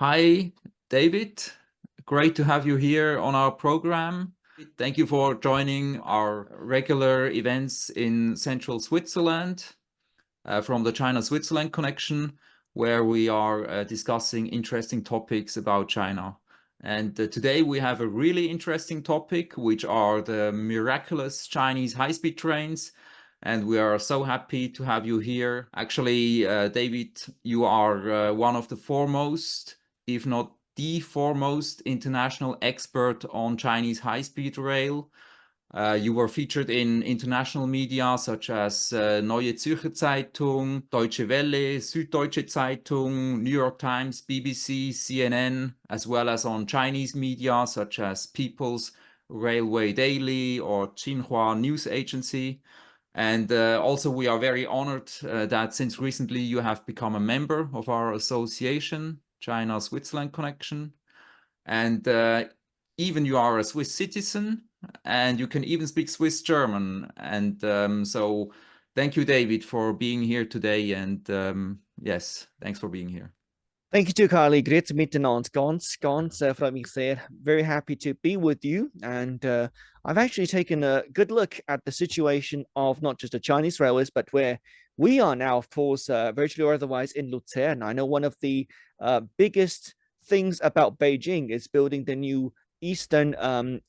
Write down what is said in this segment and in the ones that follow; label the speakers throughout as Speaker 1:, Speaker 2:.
Speaker 1: Hi, David. Great to have you here on our program. Thank you for joining our regular events in central Switzerland from the China-Switzerland connection, where we are discussing interesting topics about China. And today we have a really interesting topic, which are the miraculous Chinese high-speed trains. And we are so happy to have you here. Actually, David, you are one of the foremost, if not the foremost international expert on Chinese high-speed rail. You were featured in international media such as Neue Zürcher Zeitung, Deutsche Welle, Süddeutsche Zeitung, New York Times, BBC, CNN, as well as on Chinese media such as People's Railway Daily or Xinhua News Agency. And also we are very honored that since recently you have become a member of our association, China-Switzerland Connection. And even you are a Swiss citizen, and you can even speak Swiss German. And so thank you, David, for being here today. And yes, thanks for being here.
Speaker 2: Thank you too, Carly. Grüezi miteinander. Ganz, freut mich sehr. Very happy to be with you. And I've actually taken a good look at the situation of not just the Chinese railways, but where we are now, of course, virtually or otherwise in Lucerne. I know one of the biggest things about Beijing is building the new Eastern,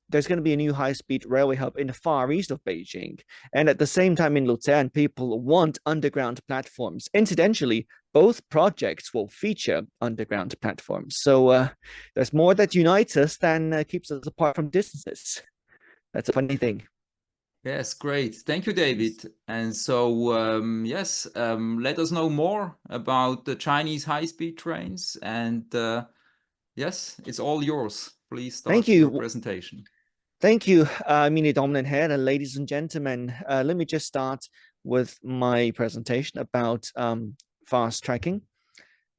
Speaker 2: there's going to be a new high-speed railway hub in the far east of Beijing. And at the same time in Lucerne, people want underground platforms. Incidentally, both projects will feature underground platforms. So there's more that unites us than keeps us apart from distances. That's a funny thing.
Speaker 1: Yes, great. Thank you, David. And so, yes, let us know more about the Chinese high-speed trains. And yes, it's all yours. Please start your presentation.
Speaker 2: Thank you, meine Damen und Herren, ladies and gentlemen. Let me just start with my presentation about fast tracking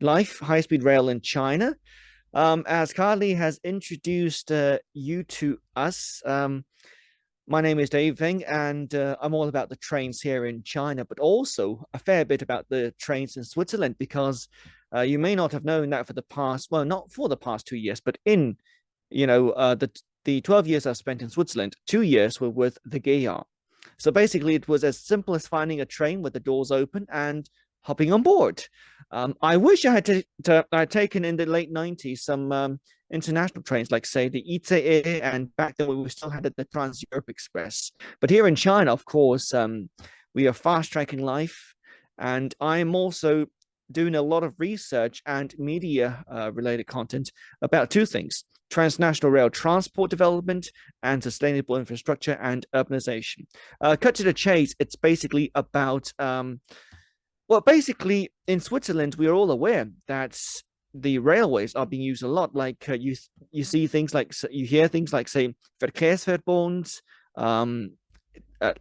Speaker 2: life, high-speed rail in China. As Carly has introduced you to us, my name is David Feng, and I'm all about the trains here in China, but also a fair bit about the trains in Switzerland, because you may not have known that for the past, well, not for the past 2 years, but in, the 12 years I've spent in Switzerland, 2 years were with the GEA. So basically, it was as simple as finding a train with the doors open and hopping on board. I wish I had taken in the late 90s some international trains, like, say, the ICE, and back then we still had the Trans-Europe Express. But here in China, of course, we are fast-tracking life, and I'm also doing a lot of research and media-related content about two things: transnational rail transport development and sustainable infrastructure and urbanization. Cut to the chase, it's basically about, well, basically in Switzerland, we are all aware that the railways are being used a lot. Like you see things like, you hear things like, say, Verkehrsverbund,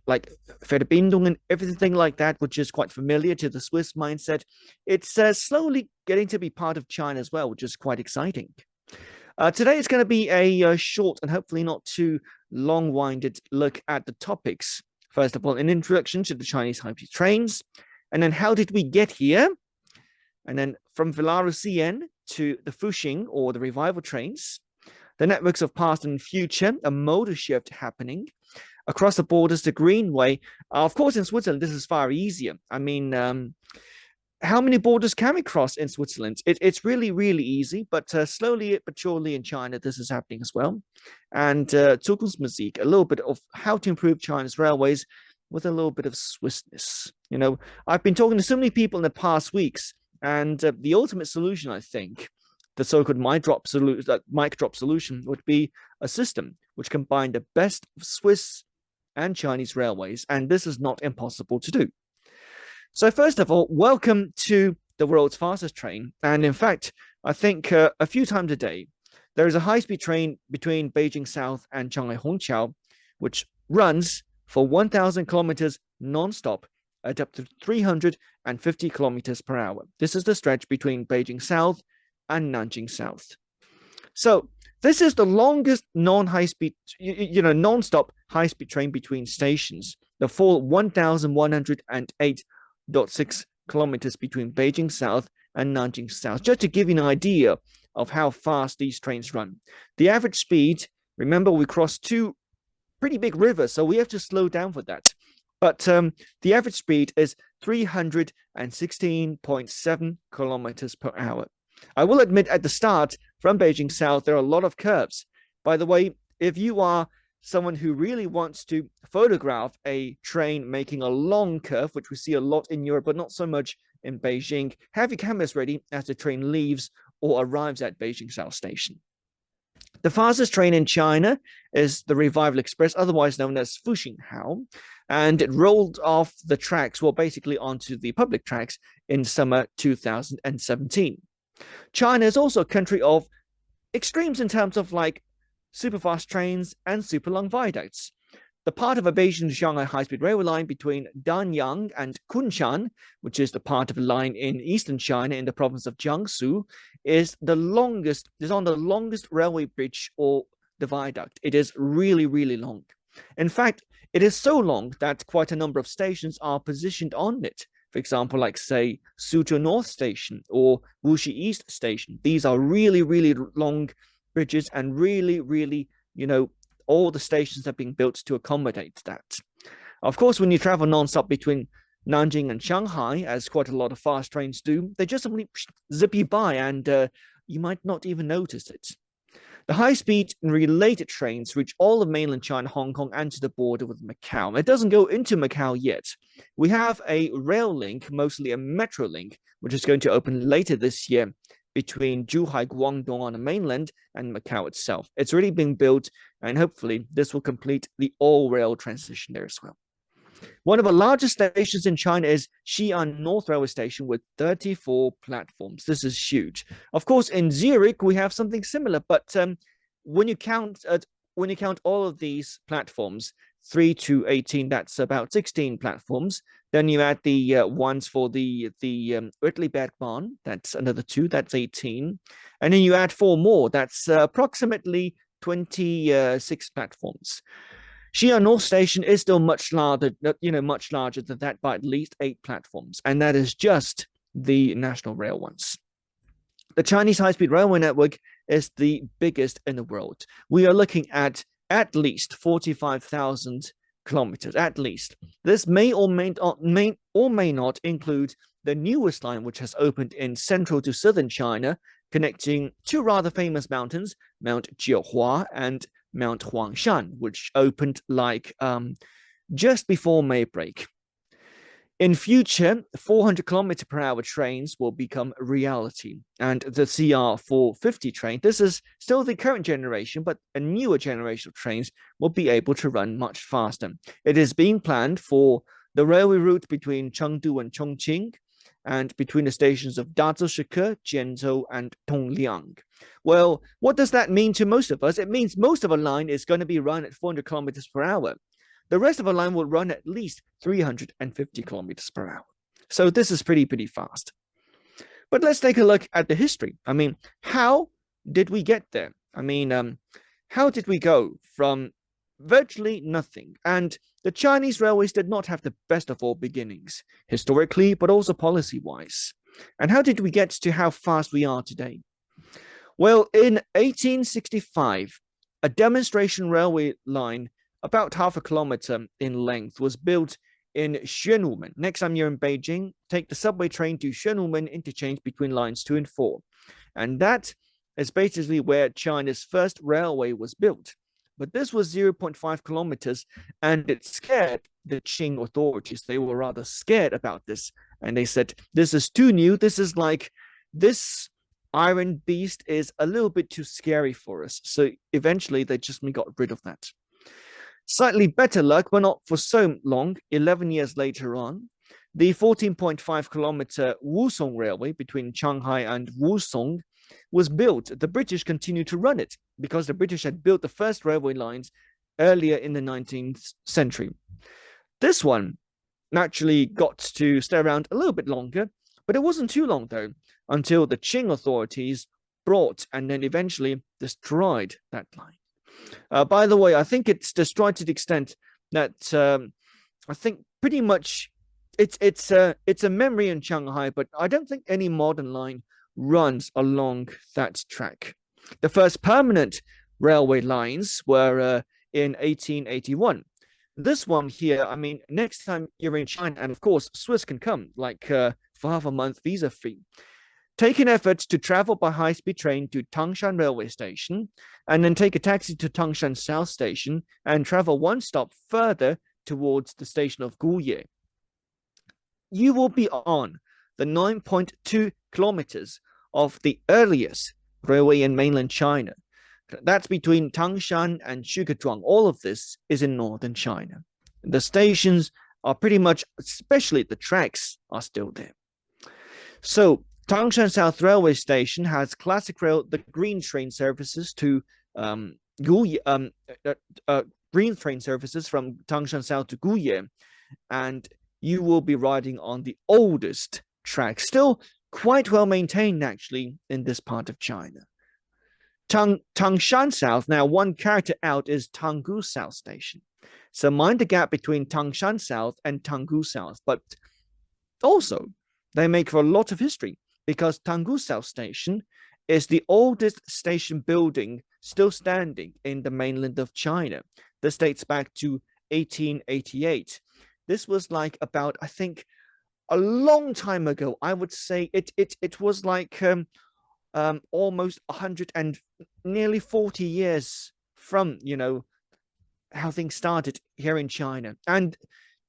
Speaker 2: like Verbindungen, everything like that, which is quite familiar to the Swiss mindset. It's slowly getting to be part of China as well, which is quite exciting. Today is going to be a short and hopefully not too long-winded look at the topics. First of all, an introduction to the Chinese high-speed trains, and then how did we get here? And then from Villars-Sienne to the Fuxing, or the revival trains, the networks of past and future, a modal shift happening across the borders, the Greenway. Of course, in Switzerland, this is far easier. I mean, how many borders can we cross in Switzerland? It's really, really easy, but slowly but surely in China, this is happening as well. And Zukunftsmusik, a little bit of how to improve China's railways with a little bit of Swissness. You know, I've been talking to so many people in the past weeks, and the ultimate solution, I think, the so-called mic drop solution would be a system which combined the best of Swiss and Chinese railways, and this is not impossible to do. So first of all, welcome to the world's fastest train. And in fact, I think a few times a day, there is a high-speed train between Beijing South and Shanghai Hongqiao, which runs for 1,000 kilometers non-stop at up to 350 kilometers per hour. This is the stretch between Beijing South and Nanjing South. So this is the longest non-high-speed, non-stop high-speed train between stations, the full 1,108.6 kilometers between Beijing South and Nanjing South. Just to give you an idea of how fast these trains run. The average speed, remember, we crossed two pretty big rivers, so we have to slow down for that. But the average speed is 316.7 kilometers per hour. I will admit at the start, from Beijing South, there are a lot of curves. By the way, if you are someone who really wants to photograph a train making a long curve, which we see a lot in Europe, but not so much in Beijing, have your cameras ready as the train leaves or arrives at Beijing South Station. The fastest train in China is the Revival Express, otherwise known as Fuxinghao, and it rolled off the tracks, well, basically onto the public tracks in summer 2017. China is also a country of extremes in terms of like super fast trains and super long viaducts. The part of a Beijing to Shanghai high-speed railway line between Danyang and Kunshan, which is the part of a line in eastern China in the province of Jiangsu, is on the longest railway bridge or the viaduct. It is really, really long. In fact, it is so long that quite a number of stations are positioned on it. For example, like say Suzhou North Station or Wuxi East Station. These are really, really long bridges and really, really, all the stations are being built to accommodate that. Of course, when you travel non-stop between Nanjing and Shanghai, as quite a lot of fast trains do, they just simply zip you by and you might not even notice it. The high-speed and related trains reach all of mainland China, Hong Kong, and to the border with Macau. It doesn't go into Macau yet. We have a rail link, mostly a metro link, which is going to open later this year between Zhuhai, Guangdong on the mainland and Macau itself. It's already being built, and hopefully this will complete the all-rail transition there as well. One of the largest stations in China is Xi'an North Railway Station with 34 platforms. This is huge. Of course, in Zurich we have something similar, but when you count all of these platforms, 3 to 18, that's about 16 platforms. Then you add the ones for the Uetlibergbahn, that's another 2, that's 18. And then you add 4 more, that's approximately 26 platforms. Xi'an North Station is still much larger than that by at least 8 platforms, and that is just the national rail ones. The Chinese high-speed railway network is the biggest in the world. We are looking at least 45,000 kilometers, at least. This may or may not include the newest line, which has opened in central to southern China, connecting 2 rather famous mountains, Mount Jiuhua and Mount Huangshan, which opened like just before May break. In future, 400 km per hour trains will become reality, and the CR450 train, this is still the current generation, but a newer generation of trains will be able to run much faster. It is being planned for the railway route between Chengdu and Chongqing, and between the stations of Dazhoushike, Jianzhou, and Tongliang. Well, what does that mean to most of us? It means most of a line is going to be run at 400 kilometers per hour. The rest of a line will run at least 350 kilometers per hour. So this is pretty fast. But let's take a look at the history. I mean, how did we get there? I mean, how did we go from virtually nothing? And the Chinese railways did not have the best of all beginnings, historically, but also policy-wise. And how did we get to how fast we are today? Well, in 1865, a demonstration railway line about half a kilometer in length was built in Xuanwumen. Next time you're in Beijing, take the subway train to Xuanwumen interchange between lines 2 and 4. And that is basically where China's first railway was built. But this was 0.5 kilometers, and it scared the Qing authorities. They were rather scared about this. And they said, this is too new. This iron beast is a little bit too scary for us. So eventually they just got rid of that. Slightly better luck, but not for so long. 11 years later on, the 14.5 kilometer Wusong Railway between Shanghai and Wusong was built. The British continued to run it because the British had built the first railway lines earlier in the 19th century. This one naturally got to stay around a little bit longer, but it wasn't too long though, until the Qing authorities brought and then eventually destroyed that line. By the way, I think it's destroyed to the extent that I think pretty much it's a memory in Shanghai, but I don't think any modern line runs along that track. The first permanent railway lines were in 1881. This one here, I mean, next time you're in China, and of course, Swiss can come, like for half a month visa free. Take an effort to travel by high-speed train to Tangshan railway station, and then take a taxi to Tangshan South Station and travel one stop further towards the station of Guye. You will be on the 9.2 kilometers of the earliest railway in mainland China. That's between Tangshan and Shugezhuang. All of this is in northern China. The stations are pretty much, especially the tracks, are still there. So Tangshan South Railway Station has classic rail, the green train services to green train services from Tangshan South to Guye, and you will be riding on the oldest track, still quite well maintained actually in this part of China. Tangshan South, now one character out is Tanggu South Station. So mind the gap between Tangshan South and Tanggu South, but also they make for a lot of history because Tanggu South Station is the oldest station building still standing in the mainland of China. This dates back to 1888. This was like about, I think, a long time ago. I would say it was like almost 100 and nearly 40 years from, you know, how things started here in China. And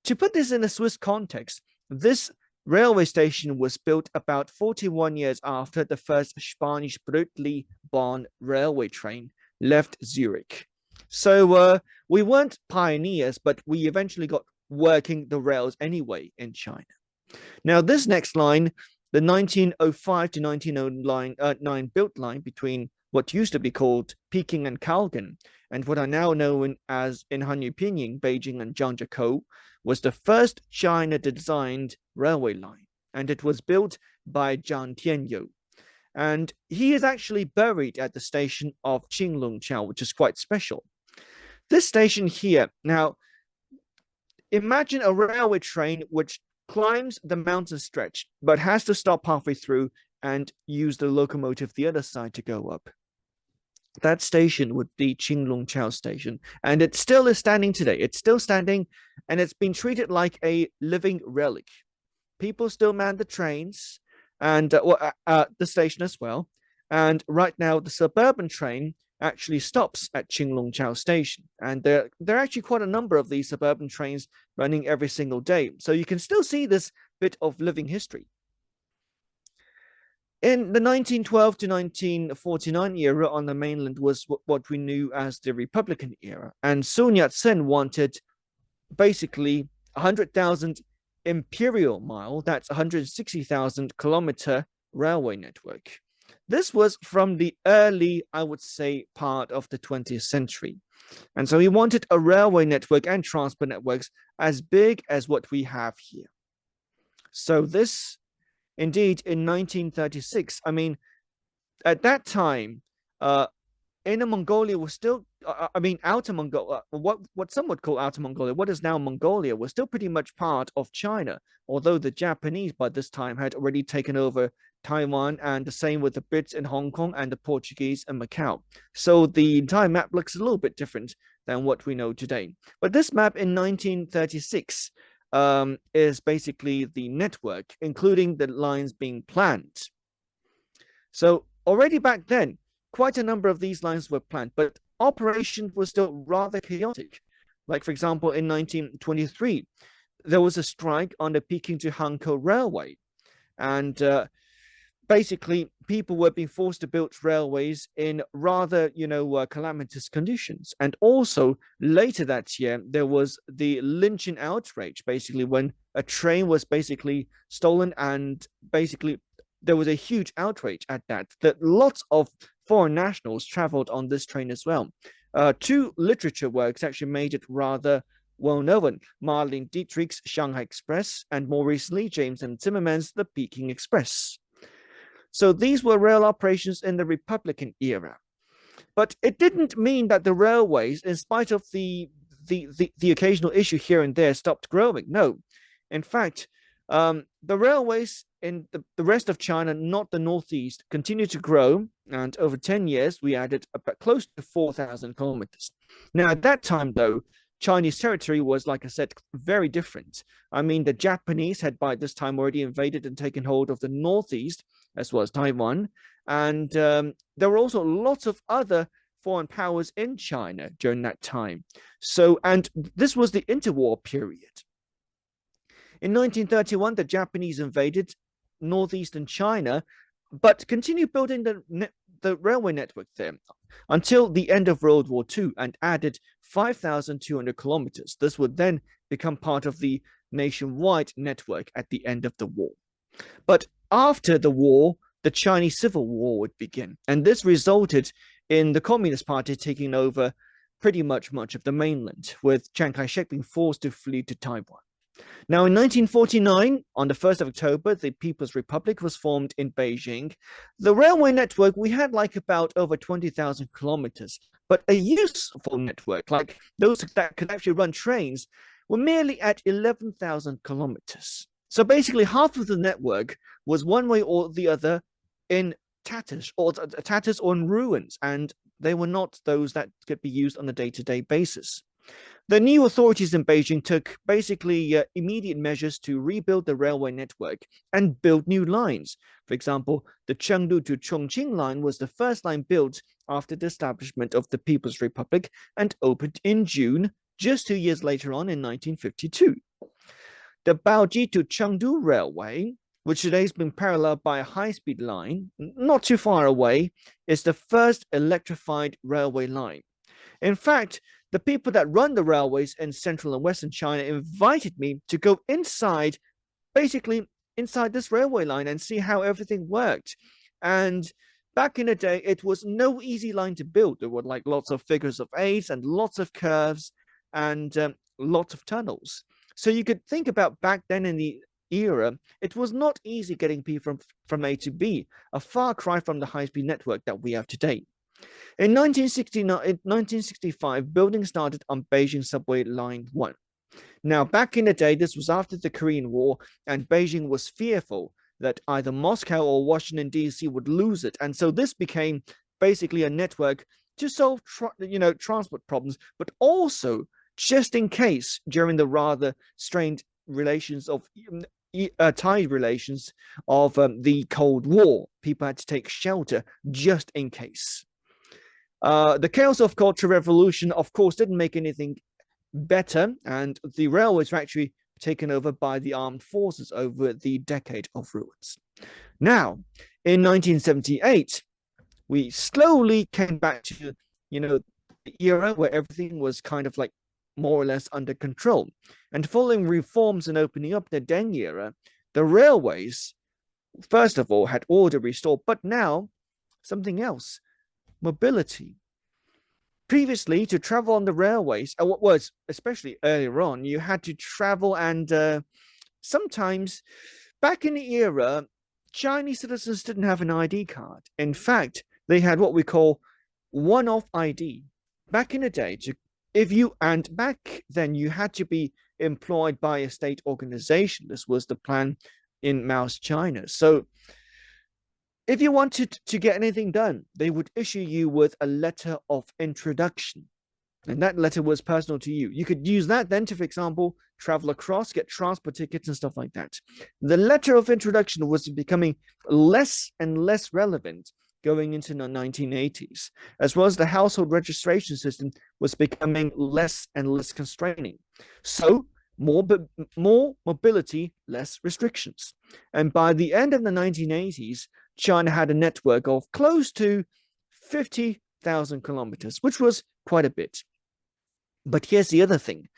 Speaker 2: to put this in a Swiss context, this railway station was built about 41 years after the first Spanish Brütli-borne railway train left Zurich. So we weren't pioneers, but we eventually got working the rails anyway in China. Now, this next line, the 1905 to 1909 built line between what used to be called Peking and Kalgan and what are now known as in Hanyu Pinyin, Beijing and Zhangjiakou, was the first China-designed railway line, and it was built by Zhang Tianyou. And he is actually buried at the station of Qinglongqiao, which is quite special. This station here, now, imagine a railway train which climbs the mountain stretch, but has to stop halfway through and use the locomotive the other side to go up. That station would be Qinglongqiao Station, and it still is standing today. It's still standing, and it's been treated like a living relic. People still man the trains and the station as well. And right now, the suburban train actually stops at Qinglongqiao Station, and there are actually quite a number of these suburban trains running every single day. So you can still see this bit of living history. In the 1912 to 1949 era on the mainland was what we knew as the Republican era. And Sun Yat-sen wanted basically 100,000 imperial mile, that's 160,000 kilometer railway network. This was from the early, I would say, part of the 20th century. And so he wanted a railway network and transport networks as big as what we have here. So this, indeed, in 1936, I mean, at that time, Inner Mongolia was still, Outer Mongolia, what some would call Outer Mongolia, what is now Mongolia, was still pretty much part of China, although the Japanese by this time had already taken over Taiwan, and the same with the Brits in Hong Kong and the Portuguese in Macau. So the entire map looks a little bit different than what we know today. But this map in 1936 is basically the network, including the lines being planned. So already back then, quite a number of these lines were planned, but operation was still rather chaotic. Like, for example, in 1923, there was a strike on the Peking to Hankou Railway. And basically, people were being forced to build railways in rather, calamitous conditions. And also, later that year, there was the Lynching outrage, basically, when a train was basically stolen, and basically, there was a huge outrage at that lots of foreign nationals traveled on this train as well. Two literature works actually made it rather well known: Marlene Dietrich's Shanghai Express, and more recently, James M. Zimmerman's The Peking Express. So these were rail operations in the Republican era. But it didn't mean that the railways, in spite of the occasional issue here and there, stopped growing. No. In fact, The railways in the rest of China, not the northeast, continue to grow. And over 10 years, we added about close to 4,000 kilometers. Now, at that time, though, Chinese territory was, like I said, very different. I mean, the Japanese had by this time already invaded and taken hold of the northeast, as well as Taiwan. And there were also lots of other foreign powers in China during that time. So, and this was the interwar period. In 1931, the Japanese invaded northeastern China, but continued building the railway network there until the end of World War II and added 5,200 kilometers. This would then become part of the nationwide network at the end of the war. But after the war, the Chinese Civil War would begin, and this resulted in the Communist Party taking over pretty much of the mainland, with Chiang Kai-shek being forced to flee to Taiwan. Now, in 1949, on the 1st of October, the People's Republic was formed in Beijing. The railway network, we had like about over 20,000 kilometers, but a useful network, like those that could actually run trains, were merely at 11,000 kilometers. So basically, half of the network was one way or the other in tatters or in ruins, and they were not those that could be used on a day-to-day basis. The new authorities in Beijing took basically immediate measures to rebuild the railway network and build new lines. For example, the Chengdu to Chongqing line was the first line built after the establishment of the People's Republic and opened in June, just 2 years later on in 1952. The Baoji to Chengdu Railway, which today has been paralleled by a high-speed line, not too far away, is the first electrified railway line. In fact, the people that run the railways in central and western China invited me to go inside, basically inside this railway line and see how everything worked. And back in the day, it was no easy line to build. There were like lots of figures of eights and lots of curves and lots of tunnels. So you could think about back then in the era, it was not easy getting people from A to B, a far cry from the high-speed network that we have today. In 1965, building started on Beijing Subway Line 1. Now, back in the day, this was after the Korean War, and Beijing was fearful that either Moscow or Washington, D.C. would lose it. And so this became basically a network to solve transport problems, but also just in case during the rather strained relations of tied relations of the Cold War, people had to take shelter just in case. The chaos of Cultural Revolution, of course, didn't make anything better, and the railways were actually taken over by the armed forces over the decade of ruins. Now, in 1978, we slowly came back to, the era where everything was kind of like more or less under control. And following reforms and opening up the Deng era, the railways, first of all, had order restored, but now something else. Mobility. Previously, to travel on the railways, what was especially earlier on, you had to travel, and sometimes back in the era, Chinese citizens didn't have an ID card. In fact, they had what we call one-off ID. Back in the day, back then you had to be employed by a state organization. This was the plan in Mao's China. So if you wanted to get anything done, they would issue you with a letter of introduction. And that letter was personal to you. You could use that then to, for example, travel across, get transport tickets and stuff like that. The letter of introduction was becoming less and less relevant going into the 1980s, as well as the household registration system was becoming less and less constraining. So more mobility, less restrictions. And by the end of the 1980s, China had a network of close to 50,000 kilometers, which was quite a bit. But here's the other thing.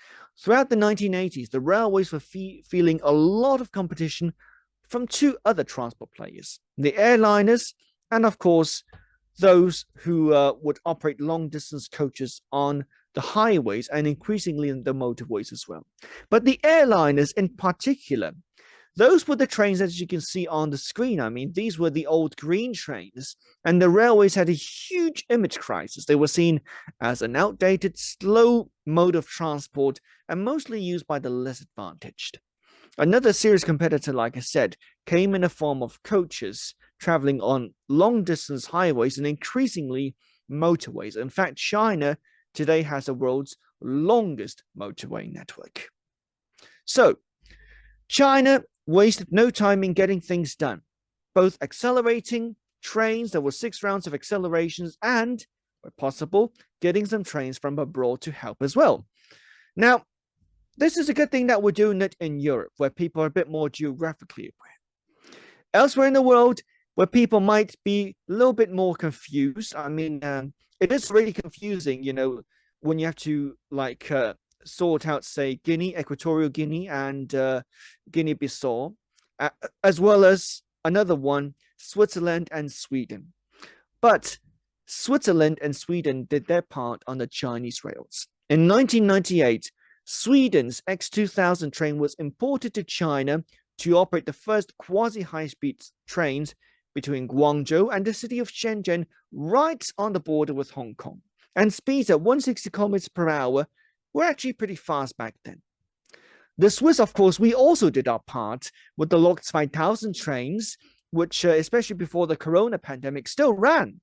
Speaker 2: Throughout the 1980s, the railways were feeling a lot of competition from two other transport players, the airliners, and of course, those who would operate long-distance coaches on the highways and increasingly in the motorways as well. But the airliners in particular, those were the trains as you can see on the screen. I mean, these were the old green trains, and the railways had a huge image crisis. They were seen as an outdated, slow mode of transport and mostly used by the less advantaged. Another serious competitor, like I said, came in the form of coaches traveling on long-distance highways and increasingly motorways. In fact, China today has the world's longest motorway network. So, China wasted no time in getting things done, both accelerating trains. There were 6 rounds of accelerations and, where possible, getting some trains from abroad to help as well. Now, this is a good thing that we're doing it in Europe, where people are a bit more geographically aware. Elsewhere in the world, where people might be a little bit more confused. I mean, it is really confusing, when you have to sort out, say, Guinea, Equatorial Guinea, and Guinea-Bissau, as well as another one, Switzerland and Sweden. But Switzerland and Sweden did their part on the Chinese rails. In 1998, Sweden's X2000 train was imported to China to operate the first quasi-high-speed trains between Guangzhou and the city of Shenzhen, right on the border with Hong Kong. And speeds at 160 kilometers per hour were actually pretty fast back then. The Swiss, of course, we also did our part with the Lok 2000 trains, which, especially before the corona pandemic, still ran.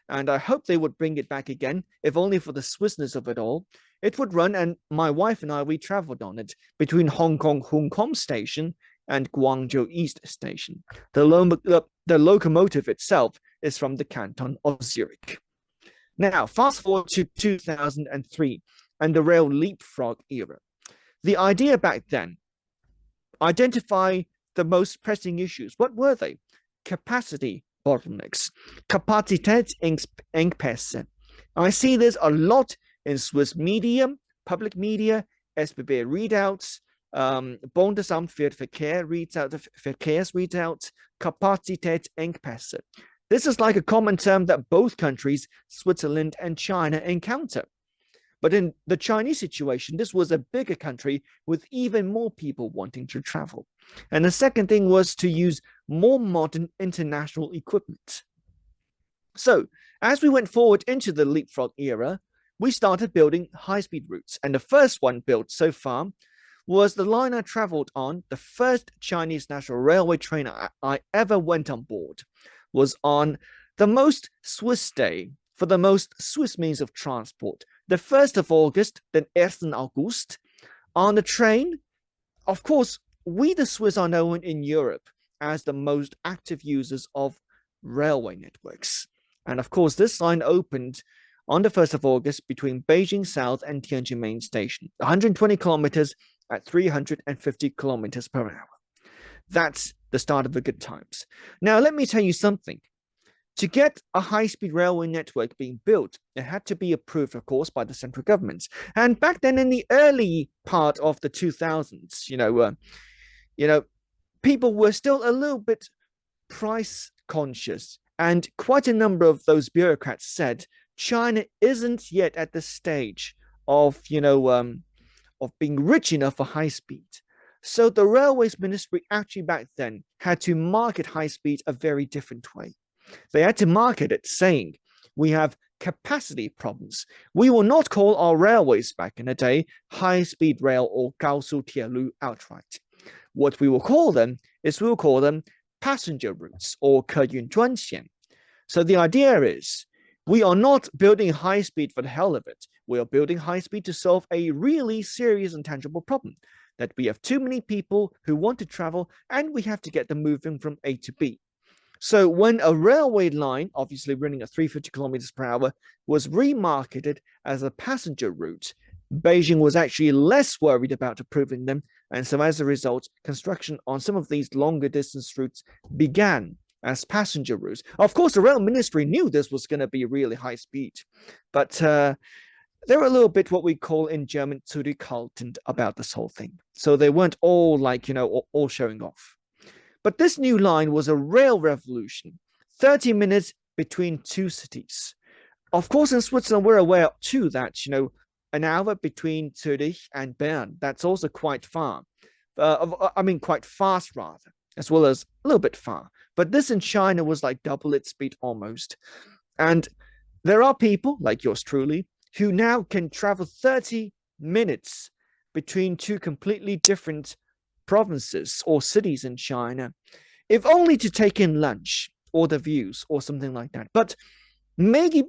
Speaker 2: And I hope they would bring it back again, if only for the Swissness of it all. It would run, and my wife and I, we traveled on it between Hong Kong Station and Guangzhou East Station. The locomotive itself is from the canton of Zurich. Now, fast forward to 2003 and the rail leapfrog era. The idea back then, identify the most pressing issues. What were they? Capacity bottlenecks. Kapazitätsengpässe. I see this a lot in Swiss media, public media, SBB readouts, Bundesamt für Verkehrs readouts, Kapazitätsengpässe. This is like a common term that both countries, Switzerland and China, encounter. But in the Chinese situation, this was a bigger country with even more people wanting to travel. And the second thing was to use more modern international equipment. So, as we went forward into the leapfrog era, we started building high-speed routes. And the first one built so far was the line I traveled on, the first Chinese National Railway train I ever went on board, was on the most Swiss day for the most Swiss means of transport, the 1st of August, den 1. August, on the train. Of course, we the Swiss are known in Europe as the most active users of railway networks. And of course, this line opened on the 1st of August between Beijing South and Tianjin Main Station, 120 kilometers at 350 kilometers per hour. That's the start of the good times. Now, let me tell you something. To get a high-speed railway network being built, it had to be approved, of course, by the central governments. And back then, in the early part of the 2000s, people were still a little bit price conscious, and quite a number of those bureaucrats said China isn't yet at the stage of being rich enough for high speed. So the Railways Ministry actually back then had to market high speed a very different way. They had to market it saying, we have capacity problems. We will not call our railways back in the day high-speed rail or 高速铁路 outright. What we will call them is we will call them passenger routes or 客运专线. So the idea is we are not building high speed for the hell of it. We are building high speed to solve a really serious and tangible problem, that we have too many people who want to travel and we have to get them moving from A to B. So when a railway line, obviously running at 350 kilometers per hour, was remarketed as a passenger route, Beijing was actually less worried about approving them. And so as a result, construction on some of these longer distance routes began as passenger routes. Of course, the rail ministry knew this was going to be really high speed, but they were a little bit what we call in German zurückhaltend about this whole thing. So they weren't all all showing off. But this new line was a rail revolution, 30 minutes between two cities. Of course, in Switzerland, we're aware too that, an hour between Zurich and Bern, that's also quite far. Quite fast rather, as well as a little bit far. But this in China was like double its speed almost. And there are people like yours truly who now can travel 30 minutes between two completely different provinces or cities in China, if only to take in lunch or the views or something like that. But maybe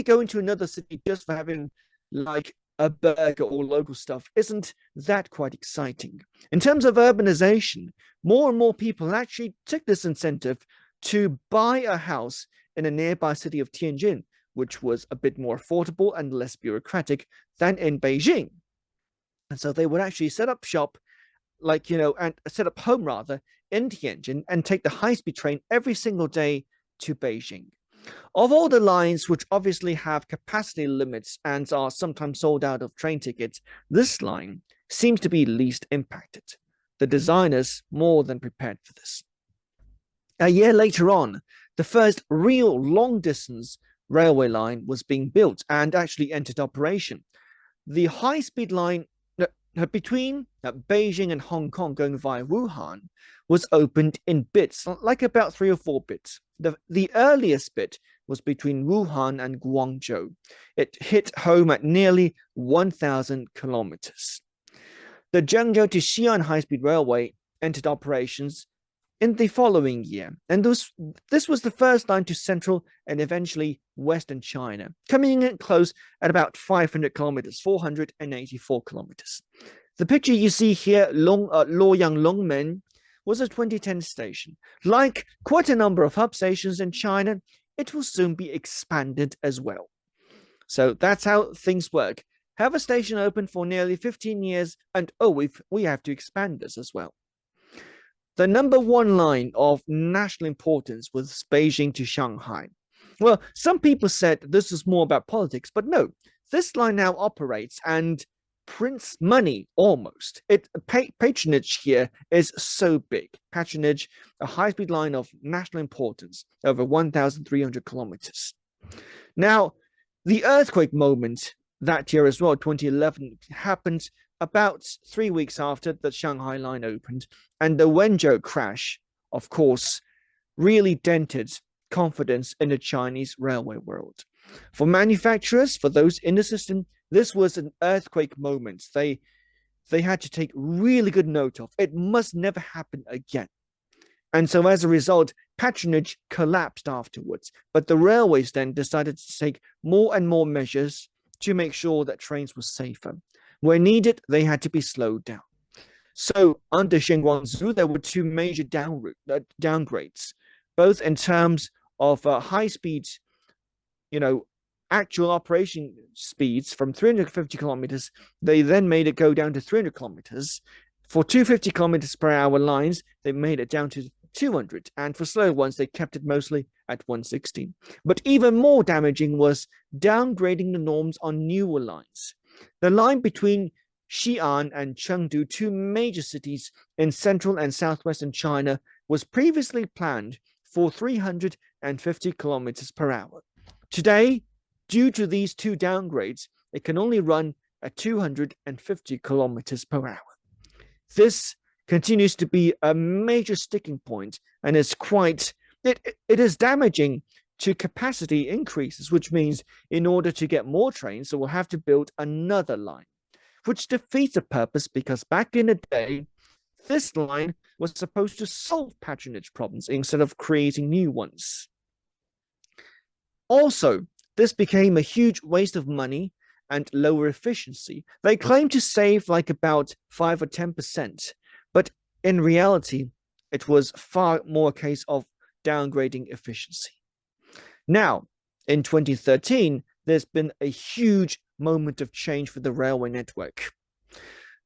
Speaker 2: going to another city just for having like a burger or local stuff isn't that quite exciting. In terms of urbanization, more and more people actually took this incentive to buy a house in a nearby city of Tianjin, which was a bit more affordable and less bureaucratic than in Beijing. And so they would actually set up shop, and set up home rather, in Tianjin and take the high-speed train every single day to Beijing. Of all the lines which obviously have capacity limits and are sometimes sold out of train tickets, this line seems to be least impacted. The designers more than prepared for this. A year later on, the first real long-distance railway line was being built and actually entered operation. The high-speed line between Beijing and Hong Kong going via Wuhan was opened in bits, like about 3 or 4 bits. The earliest bit was between Wuhan and Guangzhou. It hit home at nearly 1,000 kilometers. The Zhengzhou to Xi'an high-speed railway entered operations in the following year, and this was the first line to central and eventually western China, coming in close at about 500 kilometers, 484 kilometers. The picture you see here, Luoyang Longmen, was a 2010 station. Like quite a number of hub stations in China, it will soon be expanded as well. So that's how things work. Have a station open for nearly 15 years, and we have to expand this as well. The number one line of national importance was Beijing to Shanghai. Well, some people said this is more about politics, but no, this line now operates and prints money almost. Patronage here is so big. Patronage, a high-speed line of national importance, over 1,300 kilometers. Now, the earthquake moment that year as well, 2011, happened about 3 weeks after the Shanghai line opened, and the Wenzhou crash, of course, really dented confidence in the Chinese railway world. For manufacturers, for those in the system, this was an earthquake moment. They had to take really good note of. It must never happen again. And so as a result, patronage collapsed afterwards. But the railways then decided to take more and more measures to make sure that trains were safer. Where needed, they had to be slowed down. So under Shen Guangzu, there were 2 major downgrades, both in terms of high speeds, actual operation speeds from 350 kilometers. They then made it go down to 300 kilometers. For 250 kilometers per hour lines, they made it down to 200. And for slow ones, they kept it mostly at 160. But even more damaging was downgrading the norms on newer lines. The line between Xi'an and Chengdu, 2 major cities in central and southwestern China, was previously planned for 350 kilometers per hour. Today, due to these 2 downgrades, it can only run at 250 kilometers per hour. This continues to be a major sticking point, and it is damaging to capacity increases, which means in order to get more trains, so we'll have to build another line, which defeats the purpose because back in the day, this line was supposed to solve patronage problems instead of creating new ones. Also, this became a huge waste of money and lower efficiency. They claim to save like about 5 or 10%, but in reality, it was far more a case of downgrading efficiency. Now, in 2013, there's been a huge moment of change for the railway network.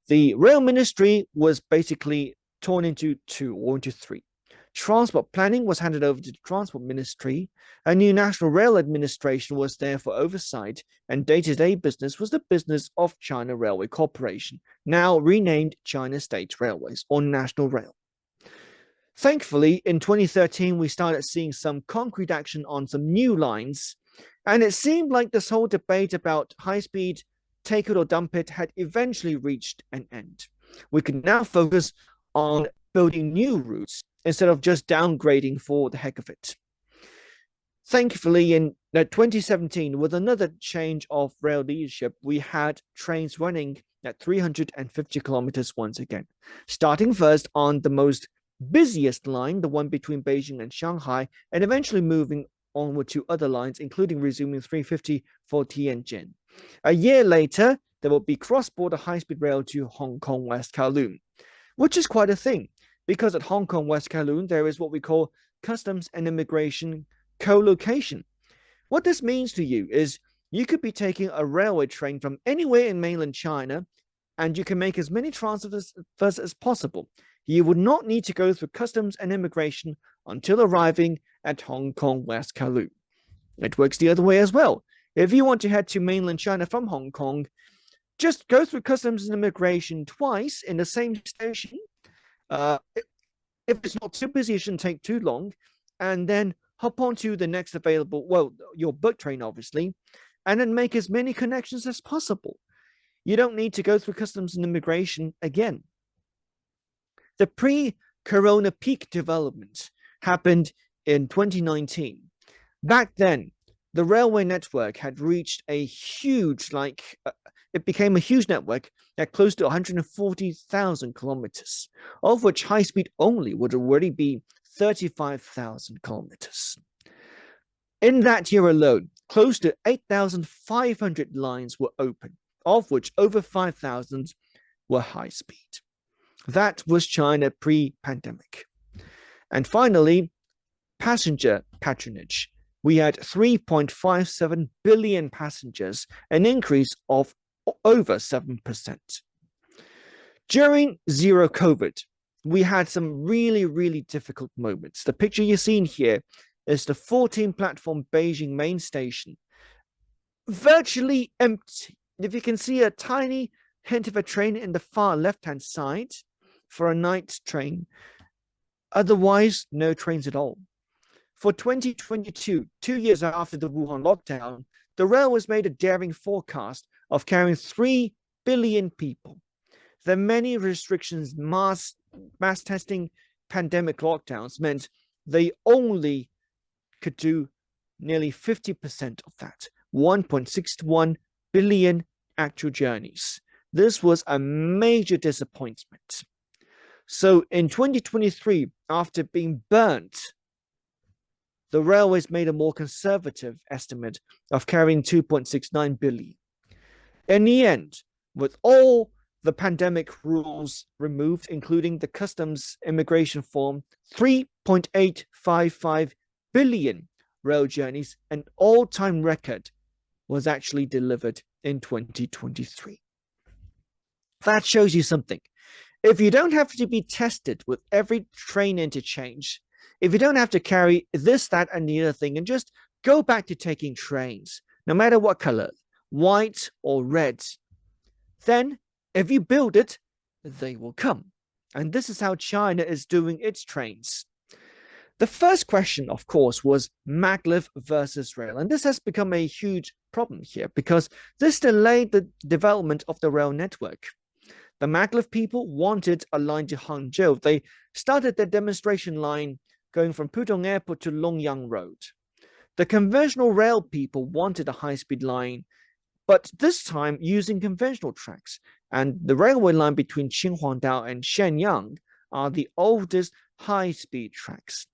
Speaker 2: The rail ministry was basically torn into 2 or into 3. Transport planning was handed over to the transport ministry. A new national rail administration was there for oversight, and day-to-day business was the business of China Railway Corporation, now renamed China State Railways or National Rail. Thankfully, in 2013, we started seeing some concrete action on some new lines, and it seemed like this whole debate about high-speed, take it or dump it, had eventually reached an end. We can now focus on building new routes instead of just downgrading for the heck of it. Thankfully, in Now, 2017, with another change of rail leadership, we had trains running at 350 kilometers once again, starting first on the most busiest line, the one between Beijing and Shanghai, and eventually moving onward to other lines, including resuming 350 for Tianjin. A year later, there will be cross-border high-speed rail to Hong Kong West Kowloon, which is quite a thing, because at Hong Kong West Kowloon, there is what we call customs and immigration co-location. What this means to you is you could be taking a railway train from anywhere in mainland China, and you can make as many transfers as possible. You would not need to go through customs and immigration until arriving at Hong Kong West Kowloon. It works the other way as well. If you want to head to mainland China from Hong Kong, just go through customs and immigration twice in the same station. If it's not too busy, it shouldn't take too long. And then hop onto the next available, well, your book train, obviously, and then make as many connections as possible. You don't need to go through customs and immigration again. The pre-corona peak development happened in 2019. Back then, the railway network had reached a huge, it became a huge network at close to 140,000 kilometers, of which high speed only would already be 35,000 kilometers. In that year alone, close to 8,500 lines were open, of which over 5,000 were high speed. That was China pre-pandemic. And finally, passenger patronage. We had 3.57 billion passengers, an increase of over 7%. During zero COVID, we had some really, really difficult moments. The picture you're seeing here is the 14-platform Beijing main station, virtually empty. If you can see a tiny hint of a train in the far left-hand side for a night train, otherwise no trains at all. For 2022, 2 years after the Wuhan lockdown, the railways made a daring forecast of carrying 3 billion people. The many restrictions, mass testing, pandemic lockdowns meant they only could do nearly 50% of that, 1.61 billion actual journeys. This was a major disappointment. So in 2023, after being burnt, the railways made a more conservative estimate of carrying 2.69 billion. In the end, with all the pandemic rules removed, including the customs immigration form, 3.855 billion rail journeys, an all-time record, was actually delivered in 2023. That shows you something. If you don't have to be tested with every train interchange, if you don't have to carry this, that, and the other thing, and just go back to taking trains, no matter what color, white or red, then if you build it, they will come. And this is how China is doing its trains. The first question, of course, was maglev versus rail. And this has become a huge problem here because this delayed the development of the rail network. The maglev people wanted a line to Hangzhou. They started their demonstration line going from Pudong Airport to Longyang Road. The conventional rail people wanted a high-speed line, but this time using conventional tracks. And the railway line between Qinhuangdao and Shenyang are the oldest high-speed tracks.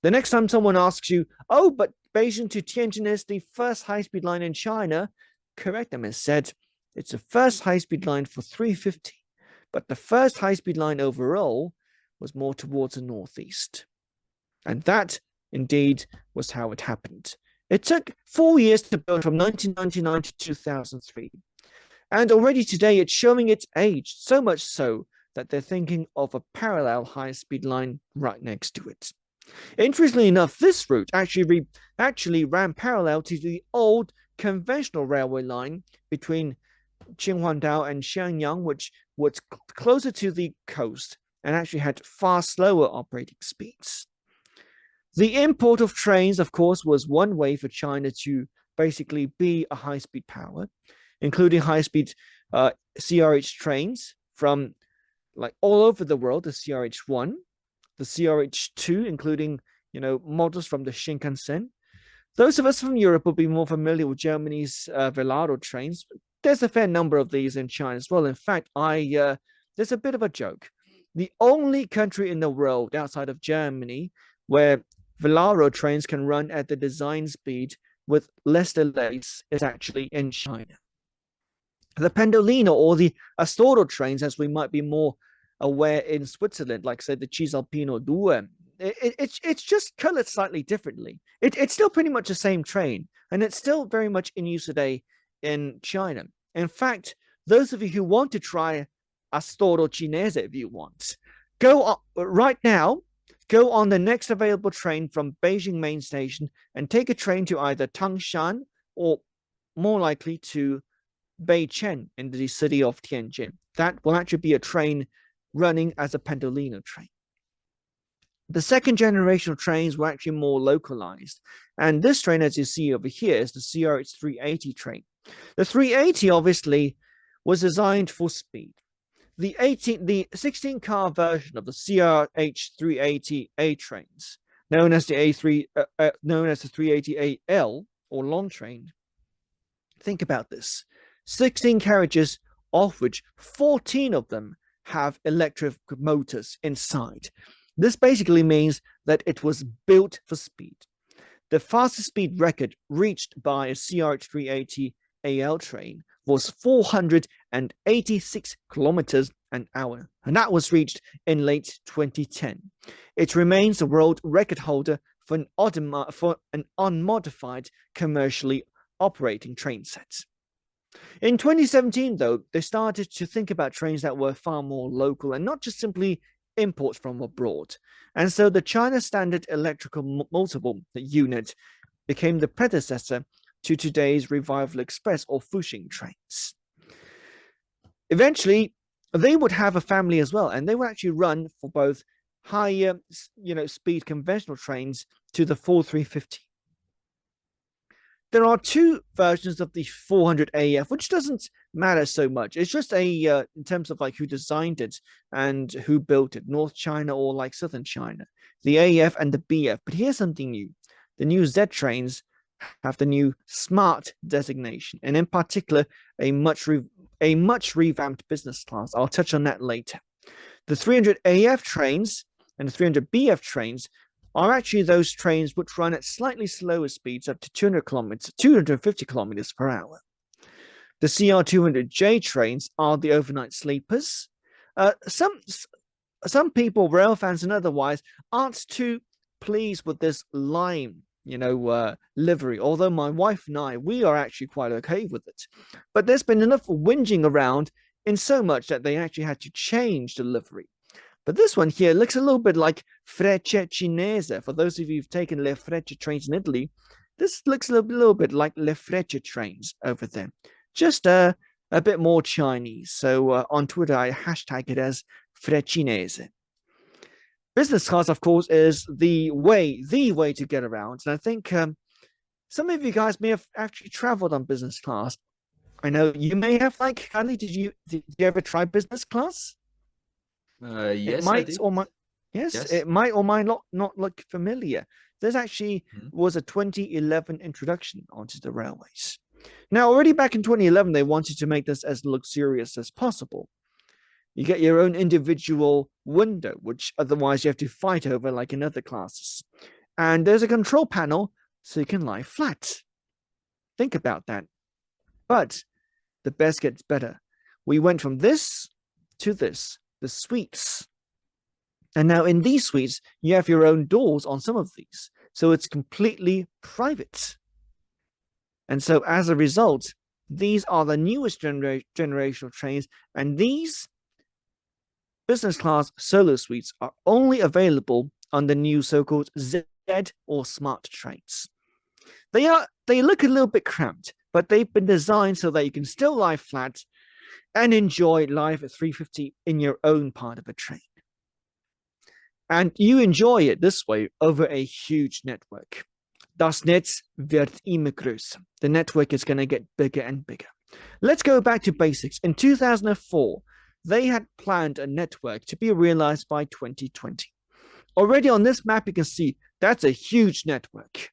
Speaker 2: The next time someone asks you, oh, but Beijing to Tianjin is the first high-speed line in China, correct them and said, it's the first high-speed line for 350. But the first high-speed line overall was more towards the northeast. And that, indeed, was how it happened. It took 4 years to build from 1999 to 2003. And already today, it's showing its age, so much so that they're thinking of a parallel high-speed line right next to it. Interestingly enough, this route actually ran parallel to the old conventional railway line between Qinhuangdao and Shenyang, which was closer to the coast and actually had far slower operating speeds. The import of trains, of course, was one way for China to basically be a high-speed power, including high-speed CRH trains from all over the world, the CRH1, the CRH2, including models from the Shinkansen, Those of us from Europe will be more familiar with Germany's Velaro trains. There's a fair number of these in China as well. In fact, there's a bit of a joke. The only country in the world outside of Germany where Velaro trains can run at the design speed with less delays is actually in China. The Pendolino or the Astoro trains, as we might be more aware in Switzerland, like say the Cisalpino Due, it's just colored slightly differently. It's still pretty much the same train, and it's still very much in use today in China. In fact, those of you who want to try Astoro Cinese, if you want, go on, right now, go on the next available train from Beijing main station and take a train to either Tangshan or more likely to Beichen in the city of Tianjin. That will actually be a train running as a Pendolino train. The second generation of trains were actually more localized. And this train, as you see over here, is the CRH 380 train. The 380 obviously was designed for speed. The 16-car version of the CRH 380A trains, known as the 380AL or long train. Think about this. 16 carriages, of which 14 of them have electric motors inside. This basically means that it was built for speed. The fastest speed record reached by a CRH 380 AL train was 486 kilometers an hour, and that was reached in late 2010. It remains the world record holder for an unmodified commercially operating train set. In 2017, though, they started to think about trains that were far more local and not just simply imports from abroad. And so the China Standard Electrical Multiple Unit became the predecessor to today's Revival Express or Fuxing trains. Eventually, they would have a family as well, and they would actually run for both higher, speed conventional trains to the 4350. There are two versions of the 400 AF, which doesn't matter so much. It's just in terms of like who designed it and who built it, North China or like Southern China, the AF and the BF. But here's something new. The new Z trains have the new smart designation, and in particular, a much revamped business class. I'll touch on that later. The 300 AF trains and the 300 BF trains are actually those trains which run at slightly slower speeds, up to 250 kilometers per hour. The CR200J trains are the overnight sleepers. Some people, rail fans and otherwise, aren't too pleased with this lime, livery. Although my wife and I, we are actually quite okay with it. But there's been enough whinging around in so much that they actually had to change the livery. But this one here looks a little bit like Frecce Cinese. For those of you who've taken Le Frecce trains in Italy, this looks a little bit like Le Frecce trains over there. Just a bit more Chinese. So on Twitter, I hashtag it as Freccinese. Business class, of course, is the way to get around. And I think some of you guys may have actually traveled on business class. I know you may have, like, Carly, did you ever try business class?
Speaker 1: Yes,
Speaker 2: it might or might it might or might not look familiar. There's actually was a 2011 introduction onto the railways. Now, already back in 2011, they wanted to make this as luxurious as possible. You get your own individual window, which otherwise you have to fight over like in other classes. And there's a control panel so you can lie flat. Think about that. But the best gets better. We went from this to this. The suites. And now in these suites, you have your own doors on some of these. So it's completely private. And so as a result, these are the newest generational trains. And these business class solo suites are only available on the new so-called Z or smart trains. They look a little bit cramped, but they've been designed so that you can still lie flat and enjoy life at 350 in your own part of a train. And you enjoy it this way over a huge network. Das Netz wird immer größer. The network is going to get bigger and bigger. Let's go back to basics. In 2004, they had planned a network to be realized by 2020. Already on this map, you can see that's a huge network.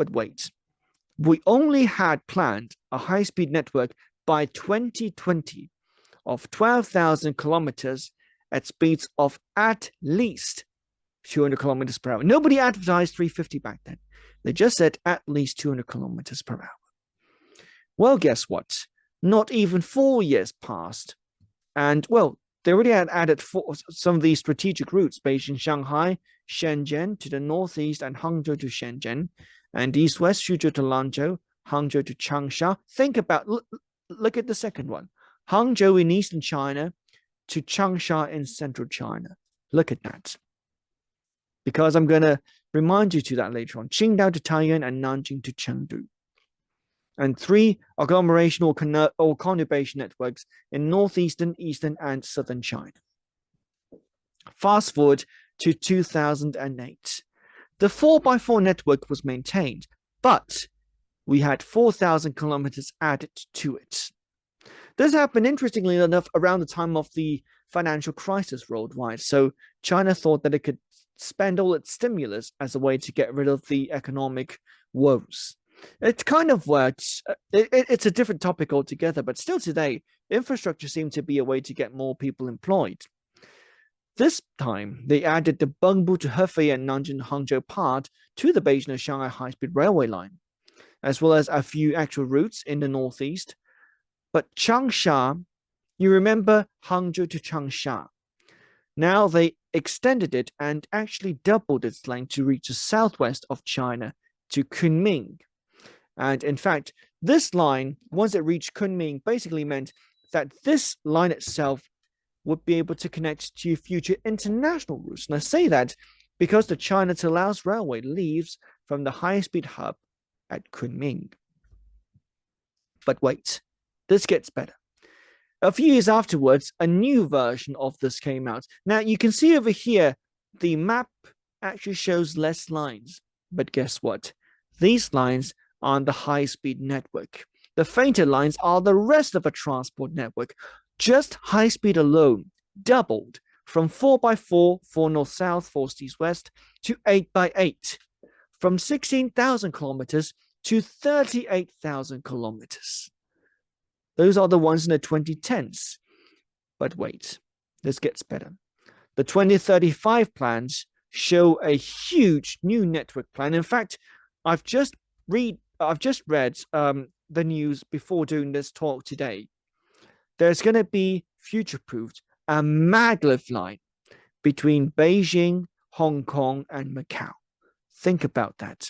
Speaker 2: But wait, we only had planned a high-speed network by 2020 of 12,000 kilometers at speeds of at least 200 kilometers per hour. Nobody advertised 350 back then. They just said at least 200 kilometers per hour. Well, guess what? Not even 4 years passed. And, well, they already had added some of these strategic routes, Beijing, Shanghai, Shenzhen to the northeast, and Hangzhou to Shenzhen, and east-west, Suzhou to Lanzhou, Hangzhou to Changsha. Think about, look at the second one. Hangzhou in eastern China to Changsha in central China. Look at that. Because I'm going to remind you to that later on. Qingdao to Taiyuan and Nanjing to Chengdu. And 3 agglomeration or conurbation networks in northeastern, eastern, and southern China. Fast forward to 2008. The 4x4 network was maintained, but we had 4,000 kilometers added to it. This happened, interestingly enough, around the time of the financial crisis worldwide. So China thought that it could spend all its stimulus as a way to get rid of the economic woes. It kind of works. It's a different topic altogether, but still today, infrastructure seemed to be a way to get more people employed. This time, they added the Bengbu to Hefei and Nanjing-Hangzhou part to the Beijing-Shanghai high-speed railway line, as well as a few actual routes in the northeast. But Changsha, you remember Hangzhou to Changsha. Now they extended it and actually doubled its length to reach the southwest of China to Kunming. And in fact, this line, once it reached Kunming, basically meant that this line itself would be able to connect to future international routes. And I say that because the China to Laos Railway leaves from the high-speed hub at Kunming. But wait, this gets better. A few years afterwards, a new version of this came out. Now, you can see over here, the map actually shows less lines. But guess what? These lines are on the high-speed network. The fainter lines are the rest of a transport network. Just high-speed alone doubled from 4x4, 4 north-south, 4 east-west, to 8x8, from 16,000 kilometers to 38,000 kilometers. Those are the ones in the 2010s. But wait, this gets better. The 2035 plans show a huge new network plan. In fact, I've just read the news before doing this talk today. There's going to be future-proofed a maglev line between Beijing, Hong Kong, and Macau. Think about that.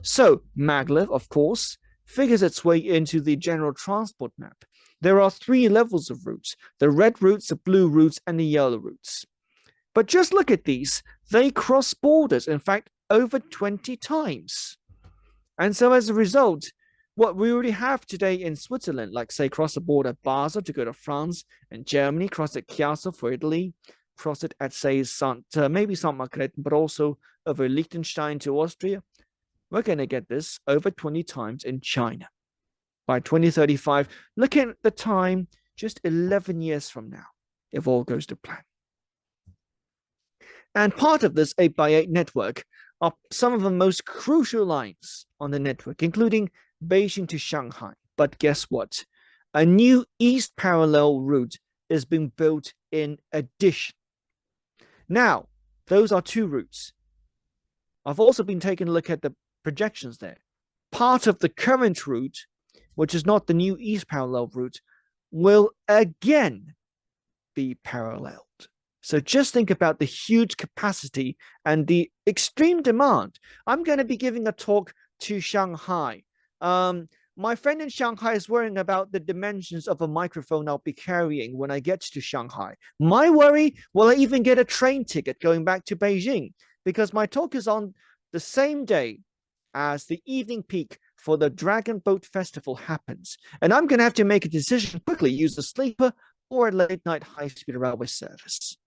Speaker 2: So maglev, of course, figures its way into the general transport map. There are 3 levels of routes: the red routes, the blue routes, and the yellow routes. But just look at these. They cross borders, in fact, over 20 times. And so as a result, what we already have today in Switzerland, like say cross the border Basel to go to France, and Germany, cross at Chiasso for Italy, cross it at say maybe St. Margrethen, but also over Liechtenstein to Austria, we're going to get this over 20 times in China. By 2035, look at the time, just 11 years from now, if all goes to plan. And part of this 8x8 network are some of the most crucial lines on the network, including Beijing to Shanghai. But guess what? A new east parallel route is being built in addition. Now, those are 2 routes. I've also been taking a look at the projections there. Part of the current route, which is not the new east parallel route, will again be paralleled. So just think about the huge capacity and the extreme demand. I'm going to be giving a talk to Shanghai. My friend in Shanghai is worrying about the dimensions of a microphone I'll be carrying when I get to Shanghai. My worry, will I even get a train ticket going back to Beijing? Because my talk is on the same day as the evening peak for the Dragon Boat Festival happens. And I'm going to have to make a decision quickly, use a sleeper or a late night high-speed railway service.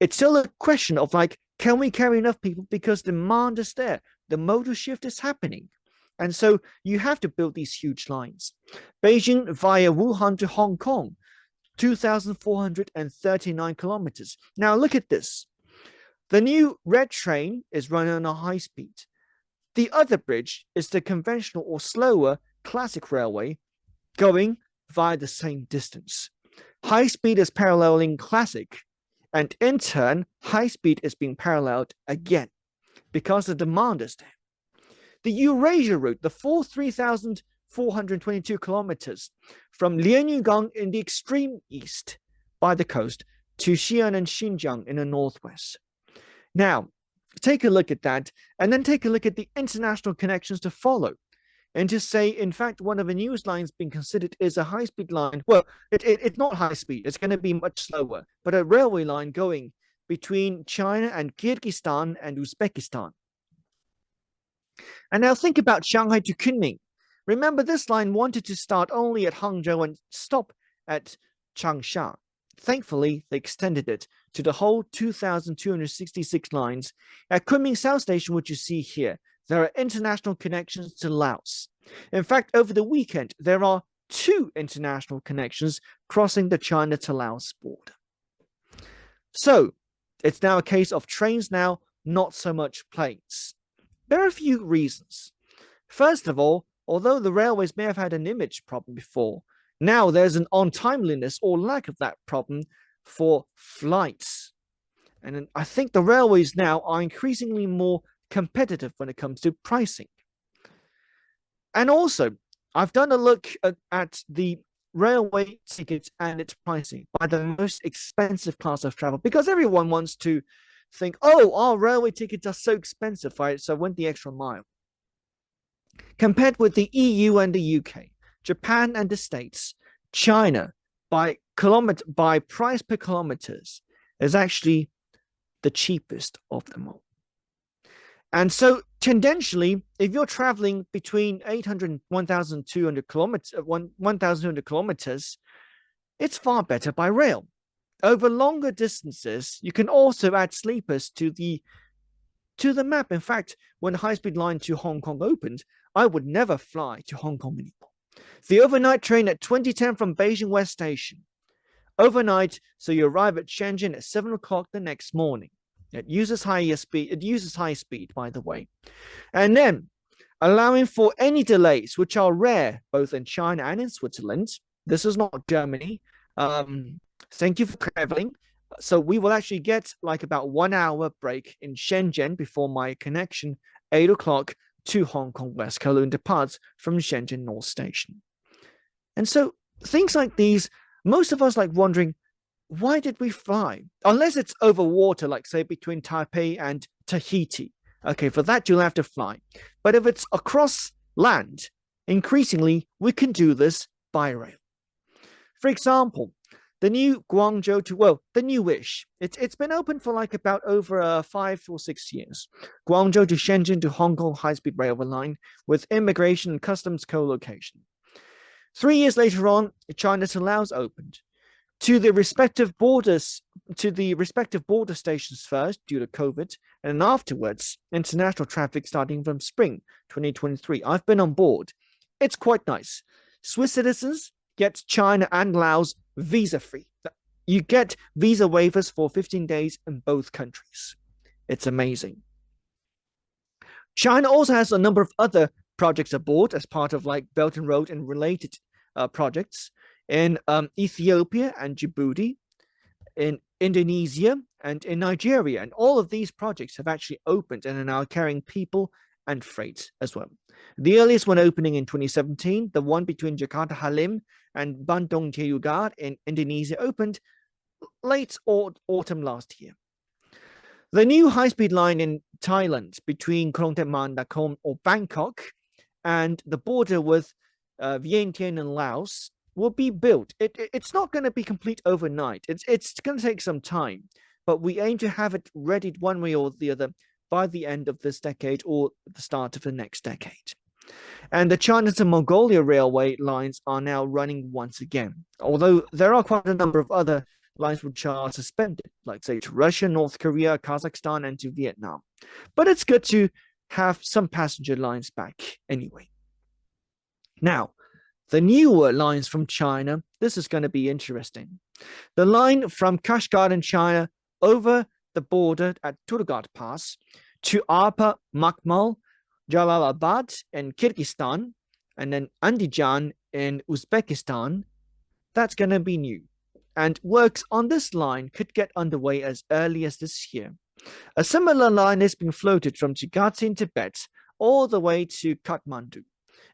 Speaker 2: It's still a question of like, can we carry enough people? Because demand is there. The modal shift is happening. And so you have to build these huge lines. Beijing via Wuhan to Hong Kong, 2,439 kilometers. Now look at this. The new red train is running on a high speed. The other bridge is the conventional or slower classic railway going via the same distance. High speed is paralleling classic, and in turn, high speed is being paralleled again because the demand is there. The Eurasia route, the full 3,422 kilometers from Lianyugang in the extreme east by the coast to Xi'an and Xinjiang in the northwest. Now, take a look at that, and then take a look at the international connections to follow. And to say, in fact, one of the newest lines being considered is a high-speed line. Well, it's not high speed. It's going to be much slower, but a railway line going between China and Kyrgyzstan and Uzbekistan. And now think about Shanghai to Kunming. Remember, this line wanted to start only at Hangzhou and stop at Changsha. Thankfully, they extended it to the whole 2,266 lines. At Kunming South Station, which you see here, there are international connections to Laos. In fact, over the weekend, there are 2 international connections crossing the China to Laos border. So, it's now a case of trains now, not so much planes. There are a few reasons. First of all, although the railways may have had an image problem before, now there's an untimeliness or lack of that problem for flights. And I think the railways now are increasingly more competitive when it comes to pricing. And also, I've done a look at the railway tickets and its pricing by the most expensive class of travel, because everyone wants to think, oh, our railway tickets are so expensive, right? So I went the extra mile. Compared with the EU and the UK, Japan and the States, China, by price per kilometers, is actually the cheapest of them all. And so tendentially, if you're traveling between 800 and 1,200 kilometers, it's far better by rail. Over longer distances, you can also add sleepers to the map. In fact, when the high-speed line to Hong Kong opened, I would never fly to Hong Kong anymore. The overnight train at 2010 from Beijing West Station. Overnight, so you arrive at Shenzhen at 7 o'clock the next morning. It uses high speed, by the way. And then, allowing for any delays, which are rare, both in China and in Switzerland. This is not Germany. Thank you for traveling. So we will actually get like about 1 hour break in Shenzhen before my connection, 8 o'clock to Hong Kong West Kowloon departs from Shenzhen North Station. And so things like these, most of us like wondering, why did we fly? Unless it's over water, like say between Taipei and Tahiti. Okay, for that you'll have to fly. But if it's across land, increasingly we can do this by rail. For example, the new Guangzhou to, well, the newish. It's been open for like about over 5 or 6 years. Guangzhou to Shenzhen to Hong Kong high-speed railway line with immigration and customs co-location. 3 years later on, China to Laos opened. To the respective border stations first due to COVID, and afterwards, international traffic starting from spring 2023. I've been on board. It's quite nice. Swiss citizens get China and Laos visa-free. You get visa waivers for 15 days in both countries. It's amazing. China also has a number of other projects aboard as part of like Belt and Road and related projects in Ethiopia and Djibouti, in Indonesia and in Nigeria. And all of these projects have actually opened and are now carrying people and freight as well. The earliest one opening in 2017, the one between Jakarta Halim and Bandung Teugar in Indonesia opened late autumn last year. The new high-speed line in Thailand between Krung Thep Nakhon or Bangkok and the border with Vientiane and Laos will be built. It's not going to be complete overnight. It's going to take some time, but we aim to have it ready one way or the other by the end of this decade or the start of the next decade. And the China to Mongolia railway lines are now running once again, although there are quite a number of other lines which are suspended, like say to Russia, North Korea, Kazakhstan, and to Vietnam. But it's good to have some passenger lines back anyway. Now, the newer lines from China, this is going to be interesting. The line from Kashgar in China over the border at Turgat Pass to Arpa Makmal Jalalabad in Kyrgyzstan, and then Andijan in Uzbekistan. That's going to be new. And works on this line could get underway as early as this year. A similar line has been floated from Jakarta in Tibet all the way to Kathmandu.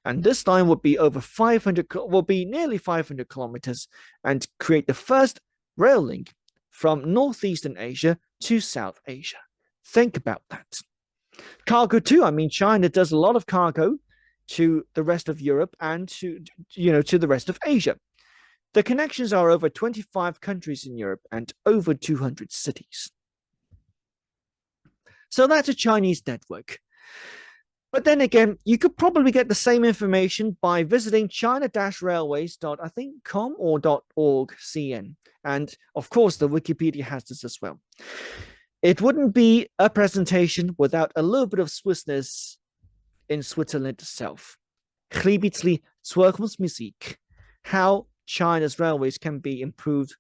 Speaker 2: And this line would be nearly 500 kilometers and create the first rail link from Northeastern Asia to South Asia. Think about that. Cargo too. I mean, China does a lot of cargo to the rest of Europe and to the rest of Asia. The connections are over 25 countries in Europe and over 200 cities. So that's a Chinese network. But then again, you could probably get the same information by visiting china-railways.com or .org.cn. And of course, the Wikipedia has this as well. It wouldn't be a presentation without a little bit of Swissness in Switzerland itself. Ein Zukunftsmusik. How China's railways can be improved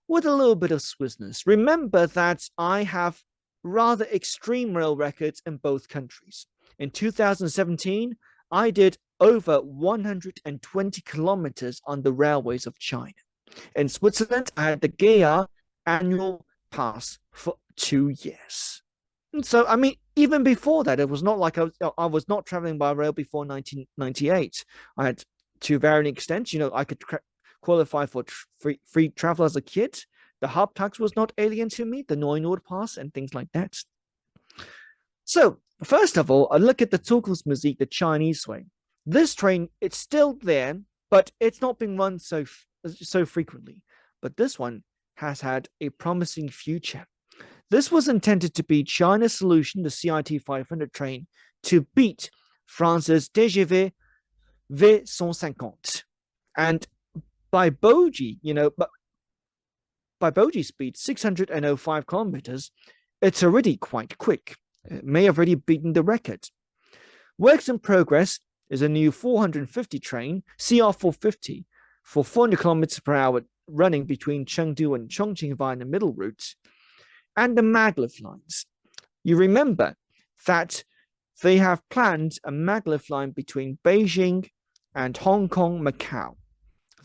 Speaker 2: with a little bit of Swissness. Remember that I have rather extreme rail records in both countries. In 2017, I did over 120 kilometers on the railways of China. In Switzerland, I had the GEA annual pass for 2 years. And so, I mean, even before that, it was not like I was not traveling by rail before 1998. I had, to varying extents, I could qualify for free travel as a kid. The hub tax was not alien to me, the Neunord pass and things like that. So, first of all, I look at the Zukunftsmusik, the Chinese way. This train, it's still there, but it's not been run so frequently. But this one has had a promising future. This was intended to be China's solution, the CIT 500 train, to beat France's TGV V150. And by bogie, by bogie speed, 605 kilometers, it's already quite quick. It may have already beaten the record. Works in progress is a new 450 train, CR450, for 400 kilometers per hour, running between Chengdu and Chongqing via the middle route, and the maglev lines. You remember that they have planned a maglev line between Beijing and Hong Kong, Macau.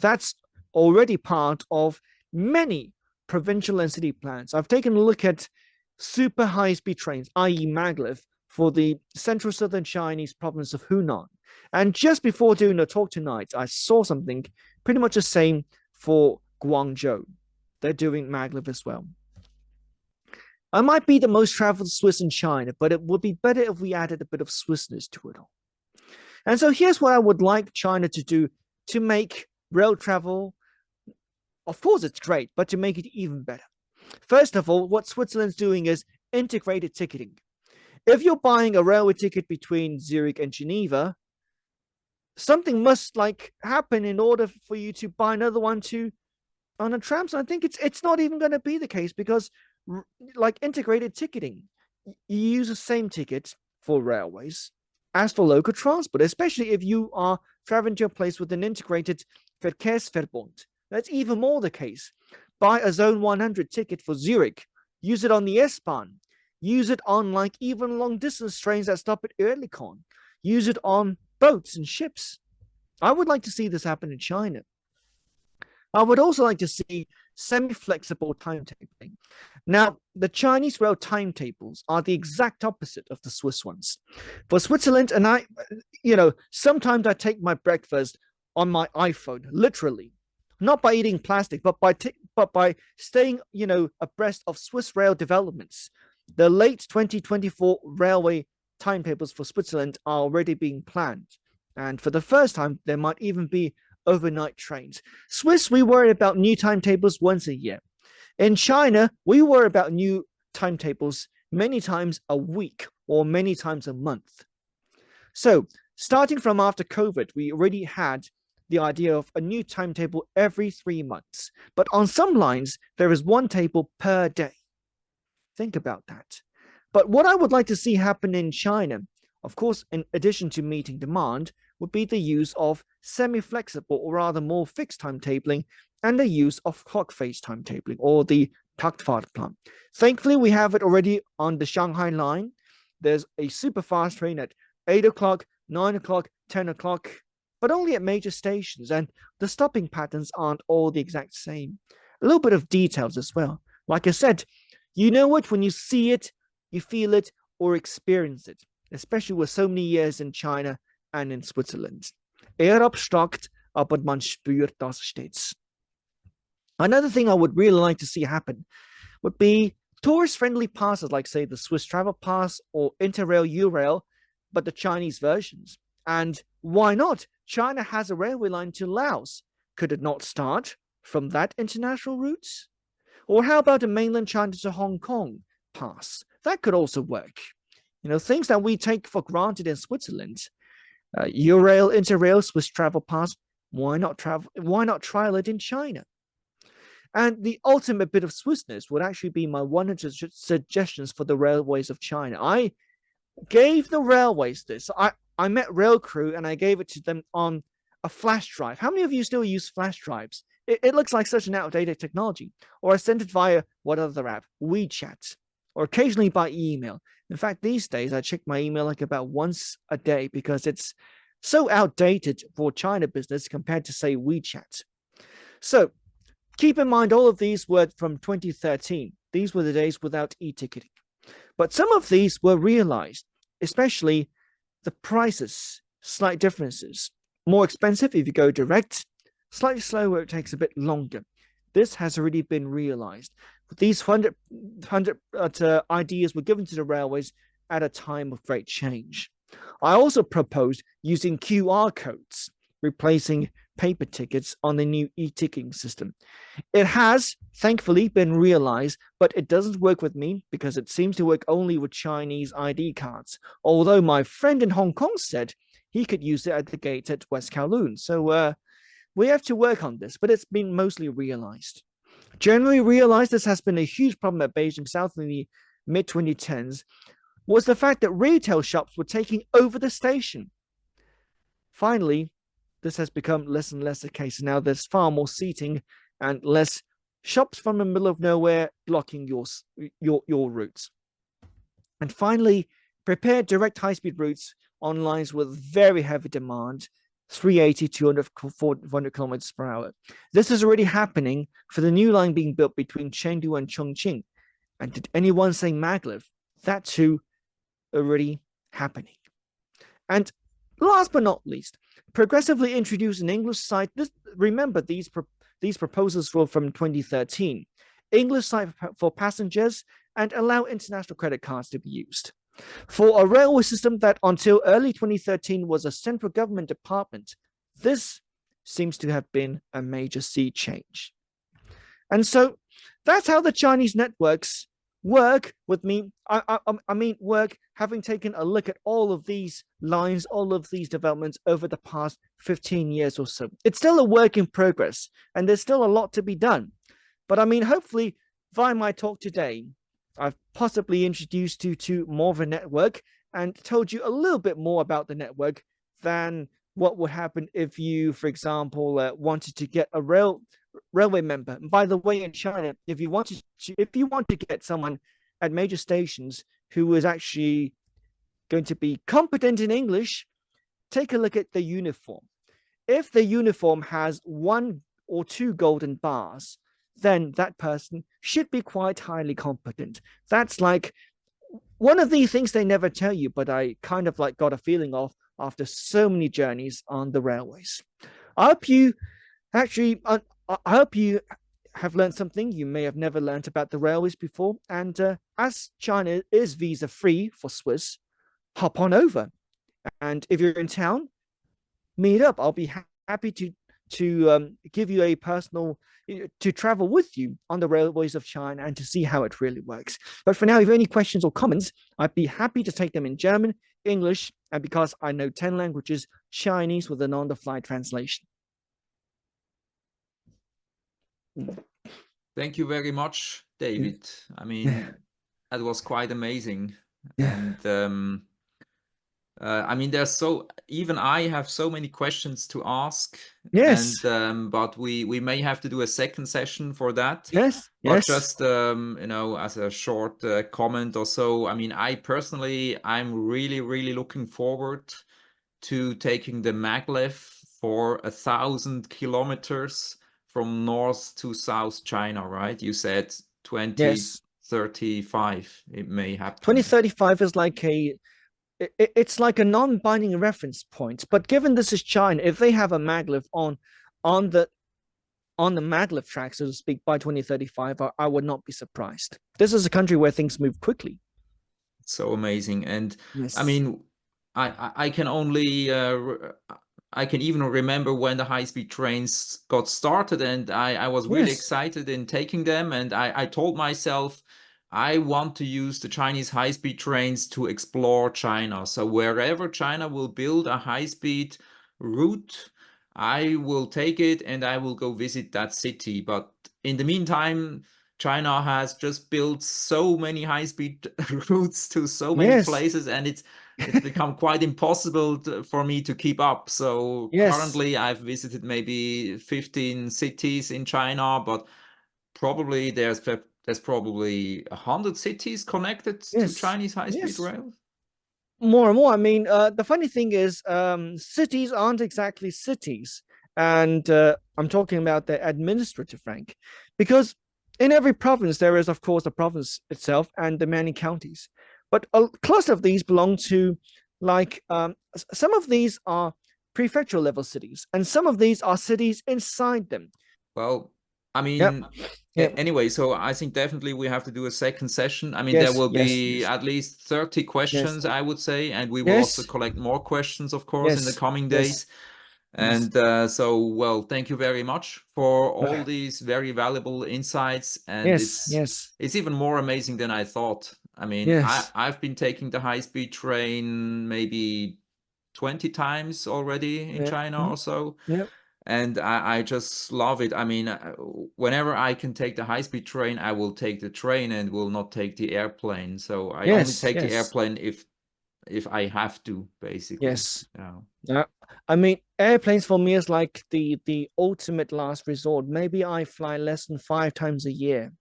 Speaker 2: That's already part of many provincial and city plans. I've taken a look at super high-speed trains, i.e. maglev, for the central southern Chinese province of Hunan. And just before doing the talk tonight, I saw something pretty much the same for Guangzhou. They're doing maglev as well. I might be the most traveled Swiss in China, but it would be better if we added a bit of Swissness to it all. And so here's what I would like China to do to make rail travel, of course it's great, but to make it even better. First of all, what Switzerland's doing is integrated ticketing. If you're buying a railway ticket between Zurich and Geneva, something must happen in order for you to buy another one on a tram. So I think it's not even going to be the case, because integrated ticketing, you use the same ticket for railways as for local transport, especially if you are traveling to a place with an integrated Verkehrsverbund. That's even more the case. Buy a Zone 100 ticket for Zurich, use it on the S-Bahn, use it on even long distance trains that stop at Oerlikon, use it on boats and ships. I would like to see this happen in China. I would also like to see semi-flexible timetabling. Now, the Chinese rail timetables are the exact opposite of the Swiss ones. For Switzerland, and sometimes I take my breakfast on my iPhone, literally, not by eating plastic, but by staying, abreast of Swiss rail developments. The late 2024 railway timetables for Switzerland are already being planned. And for the first time, there might even be overnight trains. Swiss, we worry about new timetables once a year. In China, we worry about new timetables many times a week or many times a month. So, starting from after COVID, we already had the idea of a new timetable every 3 months. But on some lines, there is one table per day. Think about that. But what I would like to see happen in China, of course, in addition to meeting demand, would be the use of semi-flexible or rather more fixed timetabling and the use of clock phase timetabling, or the Taktfahrplan. Thankfully, we have it already on the Shanghai line. There's a super fast train at 8 o'clock, 9 o'clock, 10 o'clock, but only at major stations, and the stopping patterns aren't all the exact same. A little bit of details as well. Like I said, you know it when you see it, you feel it, or experience it, especially with so many years in China and in Switzerland. Abstrakt, aber man spürt das stets. Another thing I would really like to see happen would be tourist-friendly passes, like, say, the Swiss Travel Pass or Interrail Eurail, but the Chinese versions. And why not? China has a railway line to Laos. Could it not start from that international route? Or how about a mainland China to Hong Kong pass? That could also work. You know, things that we take for granted in Switzerland. Eurail, Interrail, Swiss Travel Pass. Why not trial it in China? And the ultimate bit of Swissness would actually be my 100 suggestions for the railways of China. I gave the railways this. I met rail crew and I gave it to them on a flash drive. How many of you still use flash drives? It looks like such an outdated technology. Or I sent it via what other app? WeChat. Or occasionally by email. In fact, these days I check my email like about once a day because it's so outdated for China business compared to, say, WeChat. So keep in mind, all of these were from 2013. These were the days without e-ticketing. But some of these were realized, especially the prices, slight differences. More expensive if you go direct, slightly slower, it takes a bit longer. This has already been realized. These 100 ideas were given to the railways at a time of great change. I also proposed using QR codes, replacing paper tickets on the new e-ticketing system. It has, thankfully, been realized, but it doesn't work with me because it seems to work only with Chinese ID cards, although my friend in Hong Kong said he could use it at the gate at West Kowloon. So we have to work on this, but it's been mostly realized. Generally realized this has been a huge problem at Beijing South in the mid-2010s was the fact that retail shops were taking over the station. Finally, this has become less and less the case. Now there's far more seating and less shops from the middle of nowhere blocking your routes. And finally, prepare direct high-speed routes on lines with very heavy demand, 380, 200, 400 kilometers per hour. This is already happening for the new line being built between Chengdu and Chongqing. And did anyone say maglev? That too already happening. And last but not least, progressively introduce an English site. Remember, these proposals were from 2013. English site for passengers and allow international credit cards to be used. For a railway system that until early 2013 was a central government department, this seems to have been a major sea change. And so that's how the Chinese networks work with me. I mean, work having taken a look at all of these lines, all of these developments over the past 15 years or so. It's still a work in progress, and there's still a lot to be done. But I mean, hopefully, via my talk today, I've possibly introduced you to more of a network and told you a little bit more about the network than what would happen if you, for example, wanted to get a railway member. And by the way, in China, if you want to get someone at major stations who is actually going to be competent in English, take a look at the uniform. If the uniform has 1 or 2 golden bars, then that person should be quite highly competent. That's like one of the things they never tell you, but I kind of like got a feeling of after so many journeys on the railways. I hope you actually, I hope you have learned something you may have never learned about the railways before. And as China is visa-free for Swiss, hop on over. And if you're in town, meet up. I'll be happy to give you a personal, to travel with you on the railways of China and to see how it really works. But for now, if you have any questions or comments, I'd be happy to take them in German, English, and because I know 10 languages, Chinese with an on-the-fly translation.
Speaker 1: Thank you very much, David. I mean, that was quite amazing. And I mean, even I have so many questions to ask, and
Speaker 2: Yes,
Speaker 1: but we may have to do a second session for that.
Speaker 2: yes,
Speaker 1: But
Speaker 2: yes,
Speaker 1: just you know, as a short comment or so, I mean, I personally, I'm really looking forward to taking the maglev for 1,000 kilometers from north to south China, right? You said
Speaker 2: yes.
Speaker 1: 2035 it may happen.
Speaker 2: 2035 is like it's like a non-binding reference point. But given this is China, if they have a maglev on the on the maglev track, so to speak, by 2035, I would not be surprised. This is a country where things move quickly.
Speaker 1: So amazing. And I
Speaker 2: Yes,
Speaker 1: mean, I can only I can even remember when the high-speed trains got started, and I was really
Speaker 2: yes,
Speaker 1: excited in taking them. And I told myself I want to use the Chinese high-speed trains to explore China. So wherever China will build a high-speed route, I will take it and I will go visit that city. But in the meantime, China has just built so many high-speed routes to so many
Speaker 2: yes,
Speaker 1: places, and it's become quite impossible for me to keep up. So
Speaker 2: yes,
Speaker 1: currently, I've visited maybe 15 cities in China, but probably there's probably 100 cities connected to
Speaker 2: yes,
Speaker 1: Chinese high-speed
Speaker 2: yes.
Speaker 1: rail.
Speaker 2: More and more. I mean, the funny thing is, cities aren't exactly cities, and I'm talking about the administrative rank, because in every province there is, of course, the province itself and the many counties, but a cluster of these belong to, like, some of these are prefectural level cities, and some of these are cities inside them.
Speaker 1: Well, I
Speaker 2: Yep,
Speaker 1: mean,
Speaker 2: yep,
Speaker 1: anyway, so I think definitely we have to do a second session. I mean, there
Speaker 2: yes,
Speaker 1: will
Speaker 2: yes,
Speaker 1: be
Speaker 2: yes,
Speaker 1: at least 30
Speaker 2: yes,
Speaker 1: questions, I would say, and we will also
Speaker 2: yes,
Speaker 1: collect more questions, of course, in the
Speaker 2: yes,
Speaker 1: coming
Speaker 2: yes,
Speaker 1: days.
Speaker 2: yes.
Speaker 1: And so, well, thank you very much for all these very valuable insights. And
Speaker 2: Yes, yes,
Speaker 1: it's even more amazing than I thought. I mean,
Speaker 2: yes.
Speaker 1: I've been taking the high-speed train maybe 20 times already in
Speaker 2: Yeah.
Speaker 1: China or so,
Speaker 2: Yeah.
Speaker 1: and I just love it. I mean, whenever I can take the high-speed train, I will take the train and will not take the airplane. So I only
Speaker 2: Yes.
Speaker 1: take the
Speaker 2: Yes.
Speaker 1: airplane if I have to, basically.
Speaker 2: Yes.
Speaker 1: Yeah.
Speaker 2: Yeah. I mean, airplanes for me is like the ultimate last resort. Maybe I fly less than 5 times a year,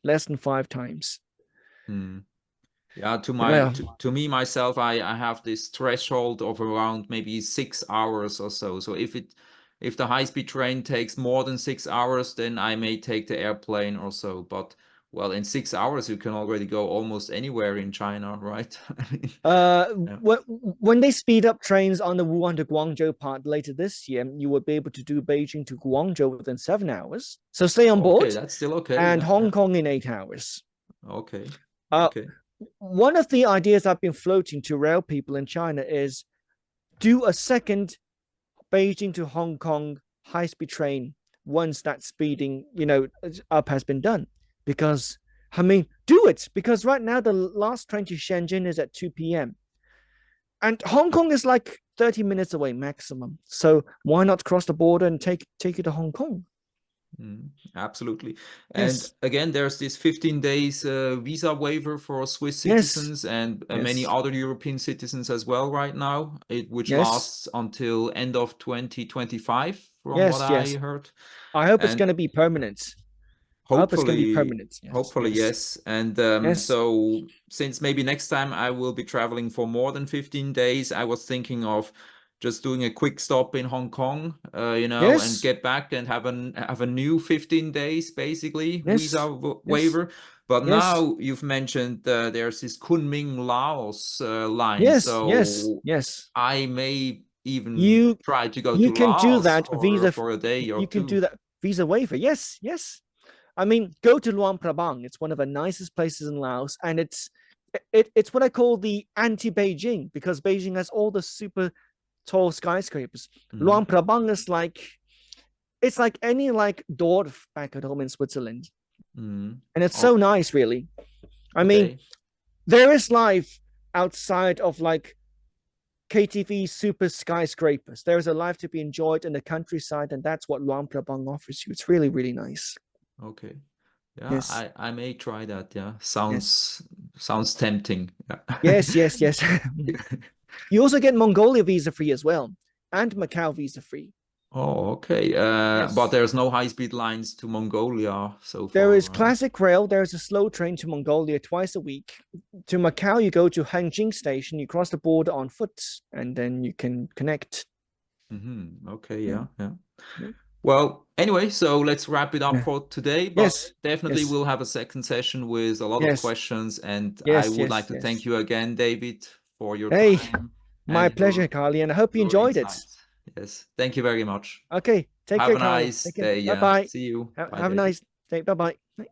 Speaker 2: less than 5 times.
Speaker 1: Hmm. Yeah,
Speaker 2: Yeah.
Speaker 1: to me myself, I have this threshold of around maybe 6 hours or so. So if the high-speed train takes more than 6 hours, then I may take the airplane or so. But well, in 6 hours you can already go almost anywhere in China, right? Yeah.
Speaker 2: When they speed up trains on the Wuhan to Guangzhou part later this year, you will be able to do Beijing to Guangzhou within 7 hours. So stay on
Speaker 1: Okay,
Speaker 2: board,
Speaker 1: that's still okay.
Speaker 2: and
Speaker 1: Yeah,
Speaker 2: Hong
Speaker 1: yeah.
Speaker 2: Kong in 8 hours.
Speaker 1: Okay.
Speaker 2: Uh,
Speaker 1: Okay.
Speaker 2: One of the ideas I've been floating to rail people in China is do a second Beijing to Hong Kong high speed train once that speeding, up has been done. Because, I mean, do it. Because right now, the last train to Shenzhen is at 2 p.m. And Hong Kong is like 30 minutes away maximum. So why not cross the border and take it to Hong Kong?
Speaker 1: Absolutely. And
Speaker 2: Yes,
Speaker 1: again, there's this 15 days visa waiver for Swiss
Speaker 2: yes,
Speaker 1: citizens and many
Speaker 2: yes,
Speaker 1: other European citizens as well right now, which
Speaker 2: yes,
Speaker 1: lasts until end of 2025, from what
Speaker 2: yes,
Speaker 1: I
Speaker 2: yes.
Speaker 1: heard.
Speaker 2: I hope it's
Speaker 1: And
Speaker 2: going to be permanent. I hope it's going to be
Speaker 1: hopefully,
Speaker 2: permanent. Yes,
Speaker 1: hopefully,
Speaker 2: yes,
Speaker 1: yes. And
Speaker 2: yes,
Speaker 1: so since maybe next time I will be traveling for more than 15 days, I was thinking of just doing a quick stop in Hong Kong, and
Speaker 2: yes,
Speaker 1: get back and have a new 15 days basically visa
Speaker 2: yes, yes,
Speaker 1: waiver. But
Speaker 2: yes,
Speaker 1: now you've mentioned there's this Kunming Laos line,
Speaker 2: yes, yes,
Speaker 1: so
Speaker 2: yes.
Speaker 1: I may even
Speaker 2: You
Speaker 1: try to go
Speaker 2: you
Speaker 1: to
Speaker 2: can do
Speaker 1: Laos
Speaker 2: that visa.
Speaker 1: for a day or
Speaker 2: You can
Speaker 1: two.
Speaker 2: do that visa waiver. Yes, yes. I mean, go to Luang Prabang. It's one of the nicest places in Laos, and it's what I call the anti-Beijing because Beijing has all the super tall skyscrapers.
Speaker 1: Mhm.
Speaker 2: Luang Prabang is like it's like any like Dorf back at home in Switzerland,
Speaker 1: Mhm.
Speaker 2: and it's so
Speaker 1: Oh,
Speaker 2: nice, really. I mean,
Speaker 1: okay.
Speaker 2: there is life outside of like KTV super skyscrapers. There is a life to be enjoyed in the countryside, and that's what Luang Prabang offers you. It's really, really nice.
Speaker 1: Okay. Yeah,
Speaker 2: Yes,
Speaker 1: I may try that. Yeah.
Speaker 2: yes,
Speaker 1: Sounds tempting. Yeah.
Speaker 2: yes, yes, yes. You also get Mongolia visa free as well, and Macau visa free.
Speaker 1: Oh, okay.
Speaker 2: Yes.
Speaker 1: But there's no high-speed lines to Mongolia so far.
Speaker 2: There is
Speaker 1: Right?
Speaker 2: classic rail. There is a slow train to Mongolia twice a week. To Macau, you go to Hanjing Station, you cross the border on foot, and then you can connect.
Speaker 1: Okay, yeah. Well, anyway, so let's wrap it up for today. But
Speaker 2: Yes,
Speaker 1: definitely
Speaker 2: yes,
Speaker 1: we'll have a second session with a lot of
Speaker 2: yes,
Speaker 1: questions. And I
Speaker 2: yes,
Speaker 1: would
Speaker 2: yes,
Speaker 1: like to
Speaker 2: yes.
Speaker 1: thank you again, David, for your
Speaker 2: Hey,
Speaker 1: time
Speaker 2: my
Speaker 1: and
Speaker 2: pleasure, Carly, and I hope you
Speaker 1: your
Speaker 2: enjoyed it.
Speaker 1: insights. Yes, thank you very much.
Speaker 2: Okay, take
Speaker 1: Have
Speaker 2: care,
Speaker 1: a
Speaker 2: Carly.
Speaker 1: nice
Speaker 2: Take care.
Speaker 1: day.
Speaker 2: Bye
Speaker 1: Yeah.
Speaker 2: bye.
Speaker 1: See you. Bye,
Speaker 2: Have a
Speaker 1: David.
Speaker 2: nice day. Bye bye.